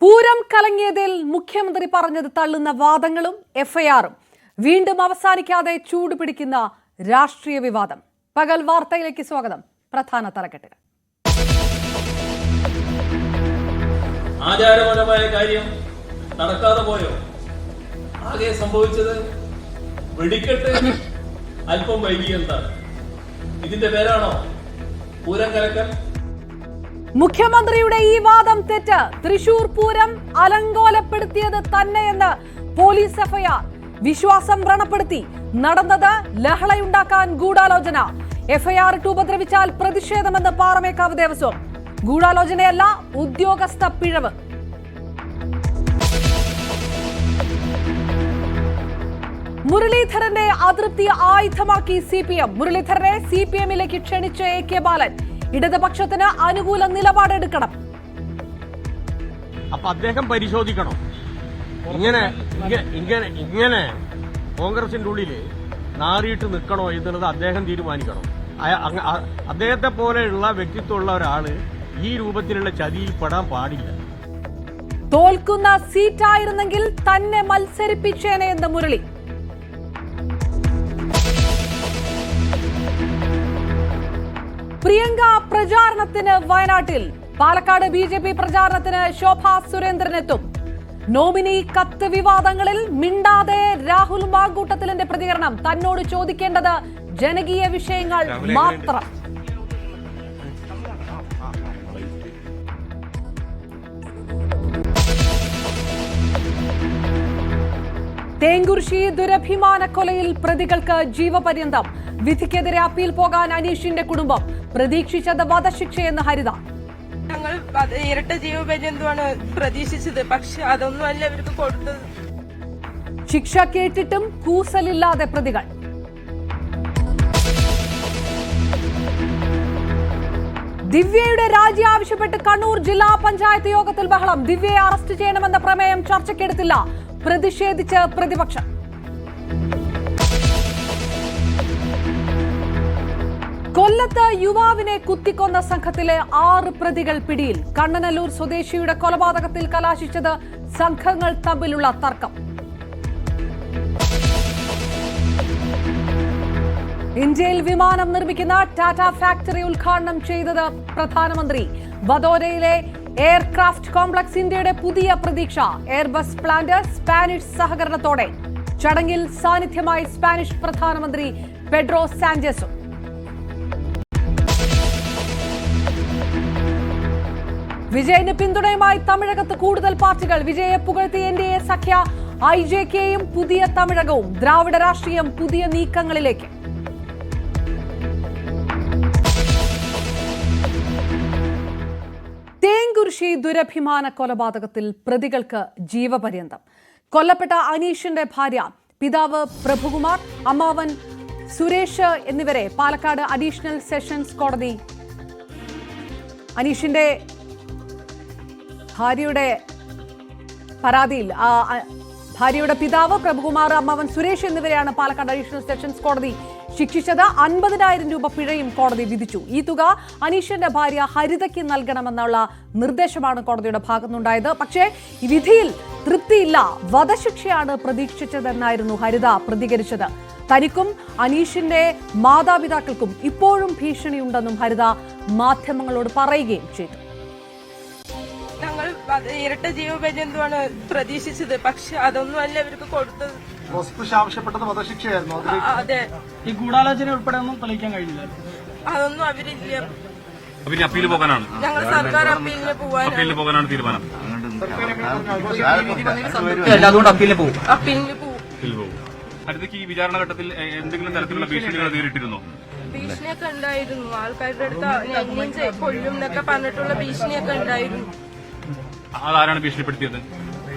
പൂരം കലങ്ങിയതിൽ മുഖ്യമന്ത്രി പറഞ്ഞത് തള്ളുന്ന വാദങ്ങളും എഫ്ഐആറും വീണ്ടും അവസാനിക്കാതെ ചൂടുപിടിക്കുന്ന രാഷ്ട്രീയ വിവാദം. പകൽ വാർത്തയിലേക്ക് സ്വാഗതം. പ്രധാന തലക്കെട്ടുകൾ. ആചാരപരമായ കാര്യം നടക്കാതെ പോയോ? ആകെ സംഭവിച്ചത് വെടിക്കെട്ട് അല്പം വൈകി. എന്താണ് ഇതിന്റെ പേരാണോ പൂരം കലക്കൽ? മുഖ്യമന്ത്രിയുടെ ഈ വാദം തെറ്റ്. തൃശൂർ പൂരം അലങ്കോലപ്പെടുത്തിയത് തന്നെയെന്ന് പോലീസ് എഫ്ഐആർ. വിശ്വാസം വ്രണപ്പെടുത്തി. നടന്നത് ലഹളയുണ്ടാക്കാൻ ഗൂഢാലോചന. എഫ്ഐആർ ഇട്ട് ഉപദ്രവിച്ചാൽ പ്രതിഷേധമെന്ന് പാറമേക്കാവ് ദേവസ്വം. ഗൂഢാലോചനയല്ല, ഉദ്യോഗസ്ഥ പിഴവ്. മുരളീധരന്റെ അതൃപ്തി ആയുധമാക്കി CPM. മുരളീധരനെ CPMലേക്ക് ക്ഷണിച്ച AK ബാലൻ. ഇടതുപക്ഷത്തിന് അനുകൂല നിലപാടെടുക്കണം. അപ്പൊ അദ്ദേഹം പരിശോധിക്കണം. ഇങ്ങനെ കോൺഗ്രസിന്റെ ഉള്ളില് നാറിയിട്ട് നിൽക്കണോ എന്നുള്ളത് അദ്ദേഹം തീരുമാനിക്കണം. അദ്ദേഹത്തെ പോലെയുള്ള വ്യക്തിത്വമുള്ള ഒരാള് ഈ രൂപത്തിലുള്ള ചതിയിൽ പെടാൻ പാടില്ല. തോൽക്കുന്ന സീറ്റായിരുന്നെങ്കിൽ തന്നെ മത്സരിപ്പിച്ചേനെ എന്ന് മുരളി. പ്രിയങ്ക പ്രചാരണത്തിന് വയനാട്ടിൽ. പാലക്കാട് BJP പ്രചാരണത്തിന് ശോഭാ സുരേന്ദ്രനെത്തും. നോമിനി കത്ത് വിവാദങ്ങളിൽ മിണ്ടാതെ രാഹുൽ മാങ്കൂട്ടത്തിലിന്റെ പ്രതികരണം. തന്നോട് ചോദിക്കേണ്ടത് ജനകീയ വിഷയങ്ങൾ മാത്രം. തേങ്കുറിശ്ശി ദുരഭിമാന കൊലയിൽ പ്രതികൾക്ക് ജീവപര്യന്തം. വിധിക്കെതിരെ അപ്പീൽ പോകാൻ അനീഷിന്റെ കുടുംബം. പ്രതീക്ഷിച്ചത് വധശിക്ഷയെന്ന് ഹരിത. ഞങ്ങൾ ഇരട്ട ജീവപര്യന്തമാണ് പ്രതീക്ഷിച്ചത്, പക്ഷെ അതൊന്നുമല്ല ഇവർക്ക് കൊടുത്തത്. ശിക്ഷ കേട്ടിട്ടും കൂസലില്ലാതെ പ്രതികൾ. ദിവ്യയുടെ രാജി ആവശ്യപ്പെട്ട് കണ്ണൂർ ജില്ലാ പഞ്ചായത്ത് യോഗത്തിൽ ബഹളം. ദിവ്യയെ അറസ്റ്റ് ചെയ്യണമെന്ന പ്രമേയം ചർച്ചയ്ക്കെടുത്തില്ല. പ്രതിഷേധിച്ച് പ്രതിപക്ഷം. കൊല്ലത്ത് യുവാവിനെ കുത്തിക്കൊന്ന സംഘത്തിലെ 6 പ്രതികൾ പിടിയിൽ. കണ്ണനല്ലൂർ സ്വദേശിയുടെ കൊലപാതകത്തിൽ കലാശിച്ചത് സംഘങ്ങൾ തമ്മിലുള്ള തർക്കം. ഇന്ത്യയിൽ വിമാനം നിർമ്മിക്കുന്ന ടാറ്റ ഫാക്ടറി ഉദ്ഘാടനം ചെയ്തത് പ്രധാനമന്ത്രി. വഡോദരയിലെ എയർക്രാഫ്റ്റ് കോംപ്ലക്സ് ഇന്ത്യയുടെ പുതിയ പ്രതീക്ഷ. എയർബസ് പ്ലാന്റ് സ്പാനിഷ് സഹകരണത്തോടെ. ചടങ്ങിൽ സാന്നിധ്യമായി സ്പാനിഷ് പ്രധാനമന്ത്രി പെഡ്രോ സാഞ്ചസും. വിജയന് പിന്തുണയുമായി തമിഴകത്ത് കൂടുതൽ പാർട്ടികൾ. വിജയെ പുകഴ്ത്തി NDA സഖ്യ. IJKയും പുതിയ തമിഴകവും. ദ്രാവിഡ രാഷ്ട്രീയം പുതിയ നീക്കങ്ങളിലേക്ക്. തേങ്കുറിശ്ശി ദുരഭിമാന കൊലപാതകത്തിൽ പ്രതികൾക്ക് ജീവപര്യന്തം. കൊല്ലപ്പെട്ട അനീഷിന്റെ ഭാര്യ, പിതാവ് പ്രഭുകുമാർ, അമ്മാവൻ സുരേഷ് എന്നിവരെ പാലക്കാട് അഡീഷണൽ സെഷൻസ് കോടതി അനീഷിന്റെ ഭാര്യയുടെ പരാതിയിൽ ഭാര്യയുടെ പിതാവ് പ്രഭുകുമാർ, അമ്മാവൻ സുരേഷ് എന്നിവരെയാണ് പാലക്കാട് അഡീഷണൽ സെഷൻസ് കോടതി ശിക്ഷിച്ചത്. 50,000 രൂപ പിഴയും കോടതി വിധിച്ചു. ഈ തുക അനീഷിന്റെ ഭാര്യ ഹരിതയ്ക്ക് നൽകണമെന്നുള്ള നിർദ്ദേശമാണ് കോടതിയുടെ ഭാഗത്തുനിന്നുണ്ടായത്. പക്ഷേ ഈ വിധിയിൽ തൃപ്തിയില്ല. വധശിക്ഷയാണ് പ്രതീക്ഷിച്ചതെന്നായിരുന്നു ഹരിത പ്രതികരിച്ചത്. തനിക്കും അനീഷിന്റെ മാതാപിതാക്കൾക്കും ഇപ്പോഴും ഭീഷണിയുണ്ടെന്നും ഹരിത മാധ്യമങ്ങളോട് പറയുകയും ചെയ്തു. ഞങ്ങൾ ഇരട്ട ജീവപര്യന്തമാണ് പ്രതീക്ഷിച്ചത്, പക്ഷെ അതൊന്നുമല്ല ഇവർക്ക് കൊടുത്തത്. ആവശ്യപ്പെട്ടത് വധശിക്ഷയായിരുന്നു. അതെ, ഈ ഗൂഢാലോചന ഉൾപ്പെടെ ഒന്നും തെളിയിക്കാൻ കഴിഞ്ഞില്ല. അതൊന്നും അവരില്ല. അപ്പീൽ പോകാനാണ് ഞങ്ങൾ സർക്കാർ അപ്പീലിന് പോകാനാണ് തീരുമാനം. അതുകൊണ്ട് അപ്പീലിന് പോകും. ഹരിതയ്ക്ക് ഈ വിചാരണ ഘട്ടത്തിൽ എന്തെങ്കിലും തരത്തിലുള്ള ഭീഷണികൾ നേരിട്ടിരുന്നോ? ഭീഷണിയൊക്കെ ഉണ്ടായിരുന്നു. ആൾക്കാരുടെ അടുത്ത് കൊല്ലും എന്നൊക്കെ പറഞ്ഞിട്ടുള്ള ഭീഷണിയൊക്കെ ഉണ്ടായിരുന്നു. അതാരാണ് ഭീഷണിപ്പെടുത്തിയത്?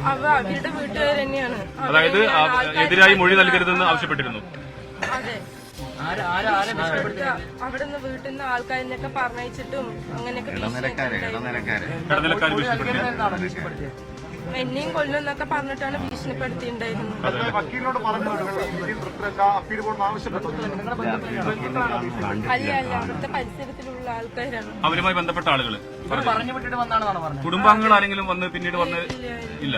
അവരുടെ വീട്ടുകാർ തന്നെയാണ്. അതായത് എതിരായി മൊഴി നൽകരുതെന്ന് ആവശ്യപ്പെട്ടിരുന്നു. അതെ, അവിടെ നിന്ന് വീട്ടിൽ നിന്ന് ആൾക്കാരിനൊക്കെ പറഞ്ഞയച്ചിട്ടും അങ്ങനെയൊക്കെ എന്നെയും കൊല്ലും എന്നൊക്കെ പറഞ്ഞിട്ടാണ് ഭീഷണിപ്പെടുത്തിയിട്ടുണ്ടായിരുന്നത്. വക്കീലിനോട് പറഞ്ഞു അപ്പീൽ പോകണമെന്ന് ആവശ്യപ്പെട്ടു. അല്ല അവിടുത്തെ പരിസരത്തിലുള്ള ആൾക്കാരാണ്. അവരുമായി ബന്ധപ്പെട്ട ആളുകൾ പറഞ്ഞു വിട്ടിട്ട് വന്നാണെന്നാണ് പറഞ്ഞത്. കുടുംബാംഗങ്ങൾ ആരെങ്കിലും വന്ന് പിന്നീട് വന്ന് ഇല്ല.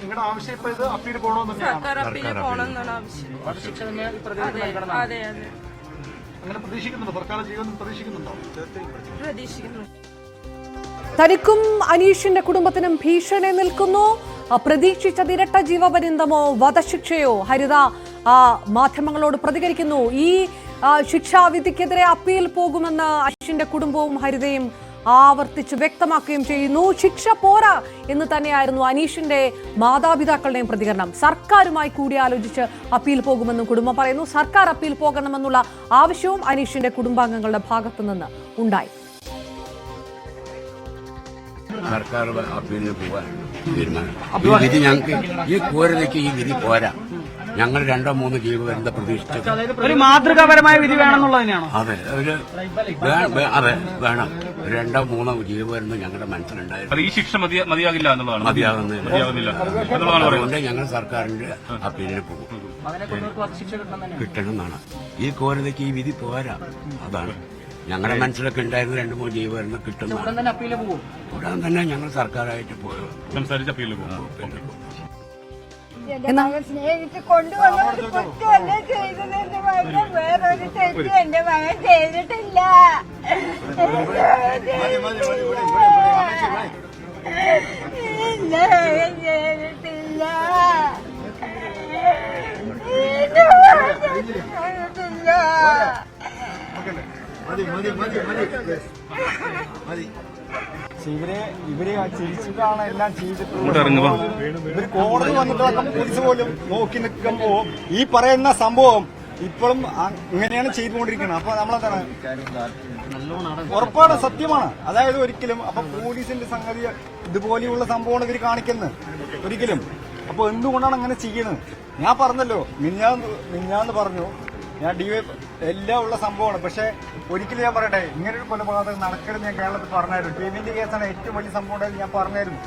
നിങ്ങളുടെ ആവശ്യം ഇപ്പൊ ഇത് അപ്പീൽ പോകണമെന്ന് സർക്കാർ അപ്പീല് പോകണമെന്നാണ് ആവശ്യം. അതെ അതെ അങ്ങനെ പ്രതീക്ഷിക്കുന്നുണ്ടോ? സർക്കാർ ചെയ്യുമെന്ന് പ്രതീക്ഷിക്കുന്നുണ്ടോ? പ്രതീക്ഷിക്കുന്നു. തനിക്കും അനീഷിന്റെ കുടുംബത്തിനും ഭീഷണി നിൽക്കുന്നു. പ്രതീക്ഷിച്ചത് ഇരട്ട ജീവപര്യന്തമോ വധശിക്ഷയോ? ഹരിത മാധ്യമങ്ങളോട് പ്രതികരിക്കുന്നു. ഈ ശിക്ഷാവിധിക്കെതിരെ അപ്പീൽ പോകുമെന്ന് അനീഷിന്റെ കുടുംബവും ഹരിതയും ആവർത്തിച്ച് വ്യക്തമാക്കുകയും ചെയ്യുന്നു. ശിക്ഷ പോരാ എന്ന് തന്നെയായിരുന്നു അനീഷിന്റെ മാതാപിതാക്കളുടെയും പ്രതികരണം. സർക്കാരുമായി കൂടിയാലോചിച്ച് അപ്പീൽ പോകുമെന്നും കുടുംബം പറയുന്നു. സർക്കാർ അപ്പീൽ പോകണമെന്നുള്ള ആവശ്യവും അനീഷിന്റെ കുടുംബാംഗങ്ങളുടെ ഭാഗത്തുനിന്ന് ഉണ്ടായി. സർക്കാർ അപ്പീലിന് പോകാൻ തീരുമാനം. ഈ വിധി ഞങ്ങൾക്ക് ഈ കോരതയ്ക്ക് ഈ വിധി പോരാ. ഞങ്ങൾ 2-3 ജീവപര്യന്ത പ്രതീക്ഷിച്ചത് ഒരു മാതൃകാപരമായ വിധി വേണമെന്നുള്ളതിനാണ്. അതെ അതെ വേണം. 2-3 ജീവപര്യന്തം ഞങ്ങളുടെ മനസ്സിലുണ്ടായിരുന്നു. ഈ ശിക്ഷ മതിയാകില്ല എന്നുള്ളതാണ്. മതിയാകുന്നില്ല. അതുകൊണ്ട് ഞങ്ങൾ സർക്കാരിന്റെ അപ്പീലിന് പോകും. കിട്ടണമെന്നാണ്. ഈ കോരതയ്ക്ക് ഈ വിധി പോരാ. അതാണ് ഞങ്ങളുടെ മനസ്സിലൊക്കെ ഉണ്ടായിരുന്ന 2-3 ജീവപര്യന്തം കിട്ടുന്ന ഉടൻ തന്നെ ഞങ്ങൾ സർക്കാരായിട്ട് പോയോ സംസാരിച്ച് അപ്പീലിൽ പോകും. എന്റെ മകൻ സ്നേഹിച്ച് കൊണ്ടുവന്ന ഒരു കുറ്റമല്ലേ ചെയ്തതെന്ന് പറഞ്ഞാൽ വേറൊരു തെറ്റ് എന്റെ മകൻ ചെയ്തിട്ടില്ല. ചെയ്തിട്ടില്ല. ഇവര് ചിരിച്ചിട്ടാണ് എല്ലാം ചെയ്തിട്ടുള്ളത്. ഇവര് കോടതി വന്നിട്ട് പോലീസ് പോലും നോക്കി നിൽക്കുമ്പോ ഈ പറയുന്ന സംഭവം ഇപ്പോഴും ഇങ്ങനെയാണ് ചെയ്തുകൊണ്ടിരിക്കുന്നത്. അപ്പൊ നമ്മളെന്താണ് ഉറപ്പാണ്, സത്യമാണ്. അതായത് ഒരിക്കലും അപ്പൊ പോലീസിന്റെ സംഗതി ഇതുപോലെയുള്ള സംഭവമാണ് ഇവര് കാണിക്കുന്നത് ഒരിക്കലും. അപ്പൊ എന്തുകൊണ്ടാണ് അങ്ങനെ ചെയ്യുന്നത്? ഞാൻ പറഞ്ഞല്ലോ, മിഞ്ഞാന്ന് പറഞ്ഞു, ഞാൻ എല്ലാം ഉള്ള സംഭവമാണ്. പക്ഷെ ഒരിക്കലും ഞാൻ പറയട്ടെ, ഇങ്ങനൊരു കൊലപാതകം നടക്കരുത് ഞാൻ കേരളത്തിൽ പറഞ്ഞായിരുന്നു. ടിവിന്റെ കേസാണ് ഏറ്റവും വലിയ സംഭവം ഉണ്ടായത്, ഞാൻ പറഞ്ഞായിരുന്നു.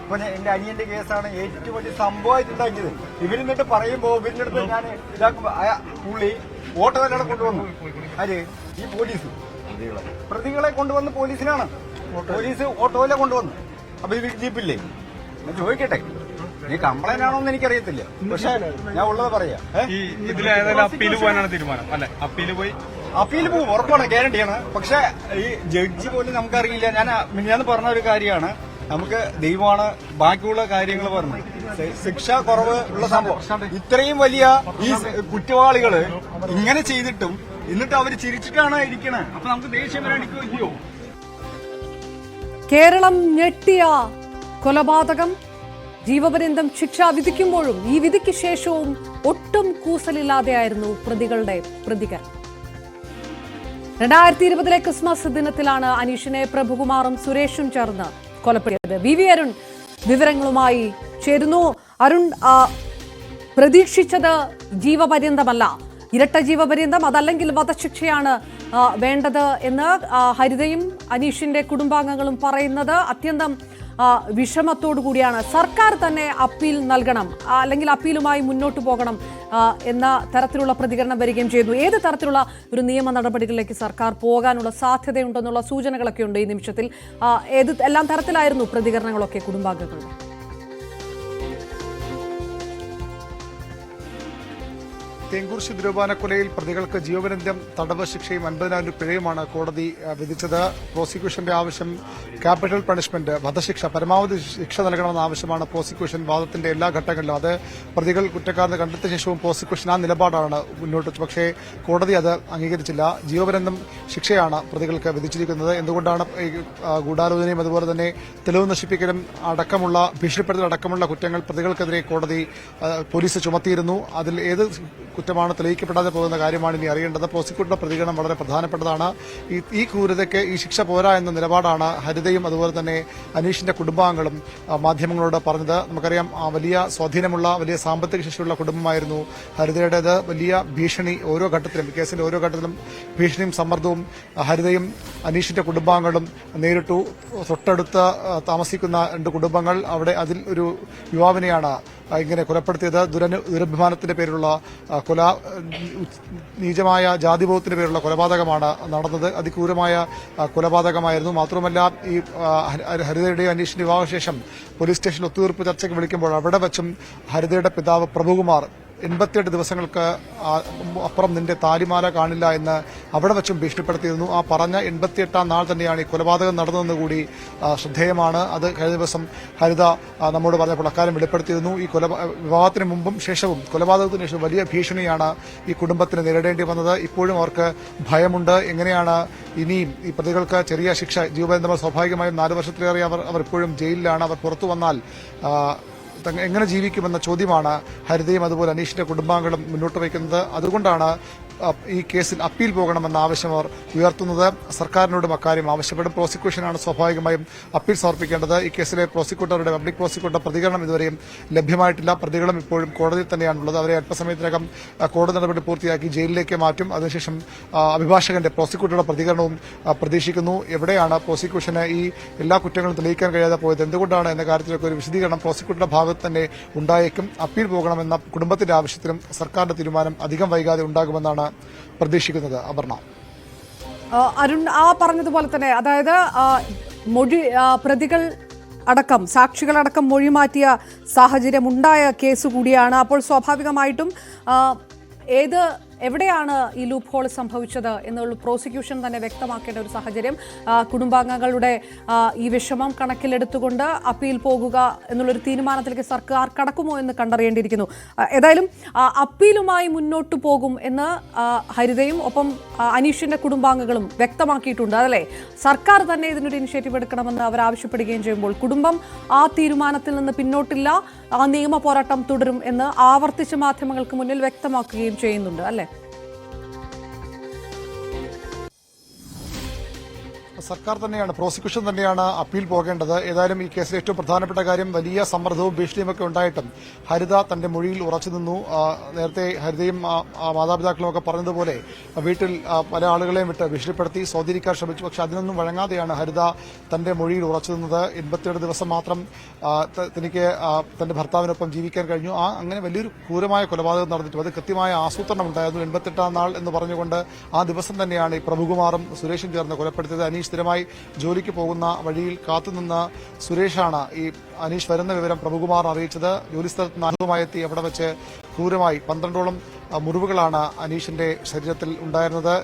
ഇപ്പൊ എന്റെ അനിയന്റെ കേസാണ് ഏറ്റവും വലിയ സംഭവമായിട്ടുണ്ടാക്കിയത്. ഇവരിന്നിട്ട് പറയുമ്പോ ഇവരിന്റെ അടുത്ത് ഞാൻ ഇതാക്കുമ്പോ പുള്ളി ഓട്ടോയിലാണ് കൊണ്ടുവന്നു. ആര്? ഈ പോലീസ് പ്രതികളെ കൊണ്ടുവന്ന് പോലീസിനാണ്. പോലീസ് ഓട്ടോയിലെ കൊണ്ടുവന്നു. അപ്പൊ ഇത് ജീപ്പില്ലേ? ഞാൻ ചോദിക്കട്ടെ, നീ കംപ്ലൈന്റ് ആണോന്ന് എനിക്കറിയത്തില്ല. പക്ഷെ ഞാൻ ഉള്ളത് പറയാ. അപ്പീൽ പോകാനാണ് തീരുമാനം അല്ലെ? അപ്പീൽ പോകും, ഉറപ്പാണ്, ഗ്യാരണ്ടിയാണ്. പക്ഷെ ഈ ജഡ്ജി പോലും നമുക്കറിയില്ല. ഞാൻ പറഞ്ഞ ഒരു കാര്യമാണ്, നമുക്ക് ദൈവമാണ് ബാക്കിയുള്ള കാര്യങ്ങൾ പറഞ്ഞു. ശിക്ഷ കുറവ് ഉള്ള സംഭവം. ഇത്രയും വലിയ ഈ കുറ്റവാളികള് ഇങ്ങനെ ചെയ്തിട്ടും എന്നിട്ട് അവര് ചിരിച്ചിട്ടാണ് ഇരിക്കണത്. അപ്പൊ നമുക്ക് ദേഷ്യം വരാനിക്കോ ഇല്ലയോ? കേരളം ഞെട്ടിയ കൊലപാതകം. ജീവപര്യന്തം ശിക്ഷ വിധിക്കുമ്പോഴും ഈ വിധിക്ക് ശേഷവും ഒട്ടും കൂസലില്ലാതെയായിരുന്നു പ്രതികളുടെ പ്രതികരണം. 2020 ക്രിസ്മസ് ദിനത്തിലാണ് അനീഷിനെ പ്രഭുകുമാറും സുരേഷും ചേർന്ന് കൊലപ്പെടുത്തിയത്. വി അരുൺ വിവരങ്ങളുമായി ചേരുന്നു. അരുൺ, പ്രതീക്ഷിച്ചത് ജീവപര്യന്തമല്ല, ഇരട്ട ജീവപര്യന്തം, അതല്ലെങ്കിൽ വധശിക്ഷയാണ് വേണ്ടത് എന്ന് ഹരിതയും അനീഷിന്റെ കുടുംബാംഗങ്ങളും പറയുന്നത് അത്യന്തം വിഷമത്തോടു കൂടിയാണ്. സർക്കാർ തന്നെ അപ്പീൽ നൽകണം, അല്ലെങ്കിൽ അപ്പീലുമായി മുന്നോട്ട് പോകണം എന്ന തരത്തിലുള്ള പ്രതികരണം വരികയും ചെയ്തു. ഏത് തരത്തിലുള്ള ഒരു നിയമ നടപടികളിലേക്ക് സർക്കാർ പോകാനുള്ള സാധ്യതയുണ്ടെന്നുള്ള സൂചനകളൊക്കെ ഉണ്ട് ഈ നിമിഷത്തിൽ? എല്ലാം തരത്തിലായിരുന്നു പ്രതികരണങ്ങളൊക്കെ കുടുംബാംഗങ്ങളുടെ? തേങ്കൂർ ശുദ്രൂപാനക്കൊലയിൽ പ്രതികൾക്ക് ജീവപര്യന്തം തടവ് ശിക്ഷയും 50,000 രൂപ പിഴയുമാണ് കോടതി വിധിച്ചത്. പ്രോസിക്യൂഷന്റെ ആവശ്യം ക്യാപിറ്റൽ പണിഷ്മെന്റ്, വധശിക്ഷ, പരമാവധി ശിക്ഷ നൽകണമെന്ന ആവശ്യമാണ് പ്രോസിക്യൂഷൻ വാദത്തിന്റെ എല്ലാ ഘട്ടങ്ങളിലും. അത് പ്രതികൾ കുറ്റക്കാരെന്ന് കണ്ടെത്തിയ ശേഷവും പ്രോസിക്യൂഷൻ ആ നിലപാടാണ് മുന്നോട്ട് വെച്ചത്. പക്ഷേ കോടതി അത് അംഗീകരിച്ചില്ല. ജീവപര്യന്തം ശിക്ഷയാണ് പ്രതികൾക്ക് വിധിച്ചിരിക്കുന്നത്. എന്തുകൊണ്ടാണ് ഗൂഢാലോചനയും അതുപോലെ തന്നെ തെളിവ് നശിപ്പിക്കലും അടക്കമുള്ള ഭീഷണിപ്പെടുത്തൽ അടക്കമുള്ള കുറ്റങ്ങൾ പ്രതികൾക്കെതിരെ കോടതി പോലീസ് ചുമത്തിയിരുന്നു. അതിൽ ഏത് കുറ്റമാണ്, തെളിയിക്കപ്പെടാതെ പോകുന്ന കാര്യമാണ് ഇനി അറിയേണ്ടത്. പ്രോസിക്യൂട്ടറുടെ പ്രതികരണം വളരെ പ്രധാനപ്പെട്ടതാണ്. ഈ ക്രൂരതയ്ക്ക് ഈ ശിക്ഷ പോരാ എന്ന നിലപാടാണ് ഹരിതയും അതുപോലെ തന്നെ അനീഷിന്റെ കുടുംബാംഗങ്ങളും മാധ്യമങ്ങളോട് പറഞ്ഞത്. നമുക്കറിയാം, വലിയ സ്വാധീനമുള്ള വലിയ സാമ്പത്തിക ശേഷിയുള്ള കുടുംബമായിരുന്നു ഹരിതയുടേത്. വലിയ ഭീഷണി ഓരോ ഘട്ടത്തിലും, കേസിന്റെ ഓരോ ഘട്ടത്തിലും ഭീഷണിയും സമ്മർദ്ദവും ഹരിതയും അനീഷിന്റെ കുടുംബാംഗങ്ങളും നേരിട്ടു. തൊട്ടടുത്ത് താമസിക്കുന്ന 2 കുടുംബങ്ങൾ, അവിടെ അതിൽ ഒരു യുവാവിനെയാണ് ഇങ്ങനെ കൊലപ്പെടുത്തിയത്. ദുരഭിമാനത്തിന്റെ പേരിലുള്ള നീചമായ ജാതിബോധത്തിന്റെ പേരിലുള്ള കൊലപാതകമാണ് നടന്നത്. അതിക്രൂരമായ കൊലപാതകമായിരുന്നു. മാത്രമല്ല, ഈ ഹരിതയുടെയും അനീഷിന്റെ വിവാഹശേഷം പോലീസ് സ്റ്റേഷനിൽ ഒത്തുതീർപ്പ് ചർച്ചയ്ക്ക് വിളിക്കുമ്പോൾ അവിടെ വച്ചും ഹരിതയുടെ പിതാവ് പ്രഭുകുമാർ 88 ദിവസങ്ങൾക്ക് അപ്പുറം നിന്റെ താലിമാല കാണില്ല എന്ന് അവിടെ വച്ചും ഭീഷണിപ്പെടുത്തിയിരുന്നു. ആ പറഞ്ഞ 88ാം നാൾ തന്നെയാണ് ഈ കൊലപാതകം നടന്നതെന്ന് കൂടി ശ്രദ്ധേയമാണ്. അത് കഴിഞ്ഞ ദിവസം ഹരിത നമ്മോട് പറഞ്ഞപ്പോൾ അക്കാര്യം വെളിപ്പെടുത്തിയിരുന്നു. ഈ വിവാഹത്തിന് മുമ്പും ശേഷവും കൊലപാതകത്തിന് ശേഷം വലിയ ഭീഷണിയാണ് ഈ കുടുംബത്തിന് നേരിടേണ്ടി വന്നത്. ഇപ്പോഴും അവർക്ക് ഭയമുണ്ട്. എങ്ങനെയാണ് ഇനിയും ഈ പ്രതികൾക്ക് ചെറിയ ശിക്ഷ, ജീവപര്യന്തം സ്വാഭാവികമായും 4 വർഷത്തിലേറെ അവർ ഇപ്പോഴും ജയിലിലാണ്. അവർ പുറത്തു വന്നാൽ എങ്ങനെ ജീവിക്കുമെന്ന ചോദ്യമാണ് ഹരിതയും അതുപോലെ അനീഷിന്റെ കുടുംബാംഗങ്ങളും മുന്നോട്ട് വയ്ക്കുന്നത്. അതുകൊണ്ടാണ് ഈ കേസിൽ അപ്പീൽ പോകണമെന്ന ആവശ്യം അവർ ഉയർത്തുന്നത്. സർക്കാരിനോടും അക്കാര്യം ആവശ്യപ്പെടും. പ്രോസിക്യൂഷനാണ് സ്വാഭാവികമായും അപ്പീൽ സമർപ്പിക്കേണ്ടത്. ഈ കേസിലെ പ്രോസിക്യൂട്ടറുടെ പബ്ലിക് പ്രോസിക്യൂട്ടർ പ്രതികരണം ഇതുവരെയും ലഭ്യമായിട്ടില്ല. പ്രതികളും ഇപ്പോഴും കോടതിയിൽ തന്നെയാണുള്ളത്. അവരെ അല്പസമയത്തിനകം കോടതി നടപടി പൂർത്തിയാക്കി ജയിലിലേക്ക് മാറ്റും. അതിനുശേഷം അഭിഭാഷകന്റെ പ്രോസിക്യൂട്ടറുടെ പ്രതികരണവും പ്രതീക്ഷിക്കുന്നു. എവിടെയാണ് പ്രോസിക്യൂഷന് ഈ എല്ലാ കുറ്റങ്ങളും തെളിയിക്കാൻ കഴിയാതെ പോയത്, എന്തുകൊണ്ടാണ് എന്ന കാര്യത്തിലൊക്കെ ഒരു വിശദീകരണം പ്രോസിക്യൂട്ടറുടെ ഭാഗത്ത് തന്നെ ഉണ്ടായേക്കും. അപ്പീൽ പോകണമെന്ന കുടുംബത്തിന്റെ ആവശ്യത്തിലും സർക്കാരിന്റെ തീരുമാനം അധികം വൈകാതെ ഉണ്ടാകുമെന്നാണ് പ്രതീക്ഷിക്കുന്നത്. അപർണ, അരുൺ പറഞ്ഞതുപോലെ തന്നെ, അതായത് പ്രതികൾ അടക്കം, സാക്ഷികളടക്കം മൊഴി മാറ്റിയ സാഹചര്യം ഉണ്ടായ കേസ് കൂടിയാണ്. അപ്പോൾ സ്വാഭാവികമായിട്ടും എവിടെയാണ് ഈ ലൂപ്പ് ഹോൾ സംഭവിച്ചത് എന്നുള്ള പ്രോസിക്യൂഷൻ തന്നെ വ്യക്തമാക്കേണ്ട ഒരു സാഹചര്യം. കുടുംബാംഗങ്ങളുടെ ഈ വിഷമം കണക്കിലെടുത്തുകൊണ്ട് അപ്പീൽ പോകുക എന്നുള്ളൊരു തീരുമാനത്തിലേക്ക് സർക്കാർ കടക്കുമോ എന്ന് കണ്ടറിയേണ്ടിയിരിക്കുന്നു. ഏതായാലും അപ്പീലുമായി മുന്നോട്ടു പോകും എന്ന് ഹരിതയും ഒപ്പം അനീഷിന്റെ കുടുംബാംഗങ്ങളും വ്യക്തമാക്കിയിട്ടുണ്ട്. അതല്ലേ, സർക്കാർ തന്നെ ഇതിനൊരു ഇനിഷ്യേറ്റീവ് എടുക്കണമെന്ന് അവർ ആവശ്യപ്പെടുകയും ചെയ്യുമ്പോൾ കുടുംബം ആ തീരുമാനത്തിൽ നിന്ന് പിന്നോട്ടില്ല, ആ നിയമ പോരാട്ടം തുടരും എന്ന് ആവർത്തിച്ച് മാധ്യമങ്ങൾക്ക് മുന്നിൽ വ്യക്തമാക്കുകയും ചെയ്യുന്നുണ്ട്. അല്ലേ? സർക്കാർ തന്നെയാണ്, പ്രോസിക്യൂഷൻ തന്നെയാണ് അപ്പീൽ പോകേണ്ടത്. ഏതായാലും ഈ കേസിലെ ഏറ്റവും പ്രധാനപ്പെട്ട കാര്യം, വലിയ സമ്മർദ്ദവും ഭീഷണിയുമൊക്കെ ഉണ്ടായിട്ടും ഹരിത തന്റെ മൊഴിയിൽ ഉറച്ചു നിന്നു. നേരത്തെ ഹരിതയും മാതാപിതാക്കളും ഒക്കെ പറഞ്ഞതുപോലെ വീട്ടിൽ പല ആളുകളെയും വിട്ട് ഭീഷണിപ്പെടുത്തി സ്വാധീനിക്കാൻ ശ്രമിച്ചു. പക്ഷെ അതിനൊന്നും വഴങ്ങാതെയാണ് ഹരിത തന്റെ മൊഴിയിൽ ഉറച്ചു നിന്നത്. 87 ദിവസം മാത്രം തനിക്ക് തന്റെ ഭർത്താവിനൊപ്പം ജീവിക്കാൻ കഴിഞ്ഞു. അങ്ങനെ വലിയൊരു ക്രൂരമായ കൊലപാതകം നടന്നിട്ടും അത് കൃത്യമായ ആസൂത്രണം ഉണ്ടായിരുന്നു. 88ാം നാൾ എന്ന് പറഞ്ഞുകൊണ്ട് ആ ദിവസം തന്നെയാണ് ഈ പ്രഭുകുമാറും സുരേഷും ചേർന്ന് കൊലപ്പെടുത്തിയത്. അനീഷ് സ്ഥിരമായി ജോലിക്ക് പോകുന്ന വഴിയിൽ കാത്തുനിന്ന സുരേഷാണ് ഈ അനീഷ് വരുന്ന വിവരം പ്രഭുകുമാർ അറിയിച്ചത്. ജോലിസ്ഥലത്ത് നാശവുമായി എത്തി അവിടെ വെച്ച് ക്രൂരമായി 12ഓളം മുറിവുകളാണ് അനീഷിന്റെ ശരീരത്തിൽ ഉണ്ടായിരുന്നത്.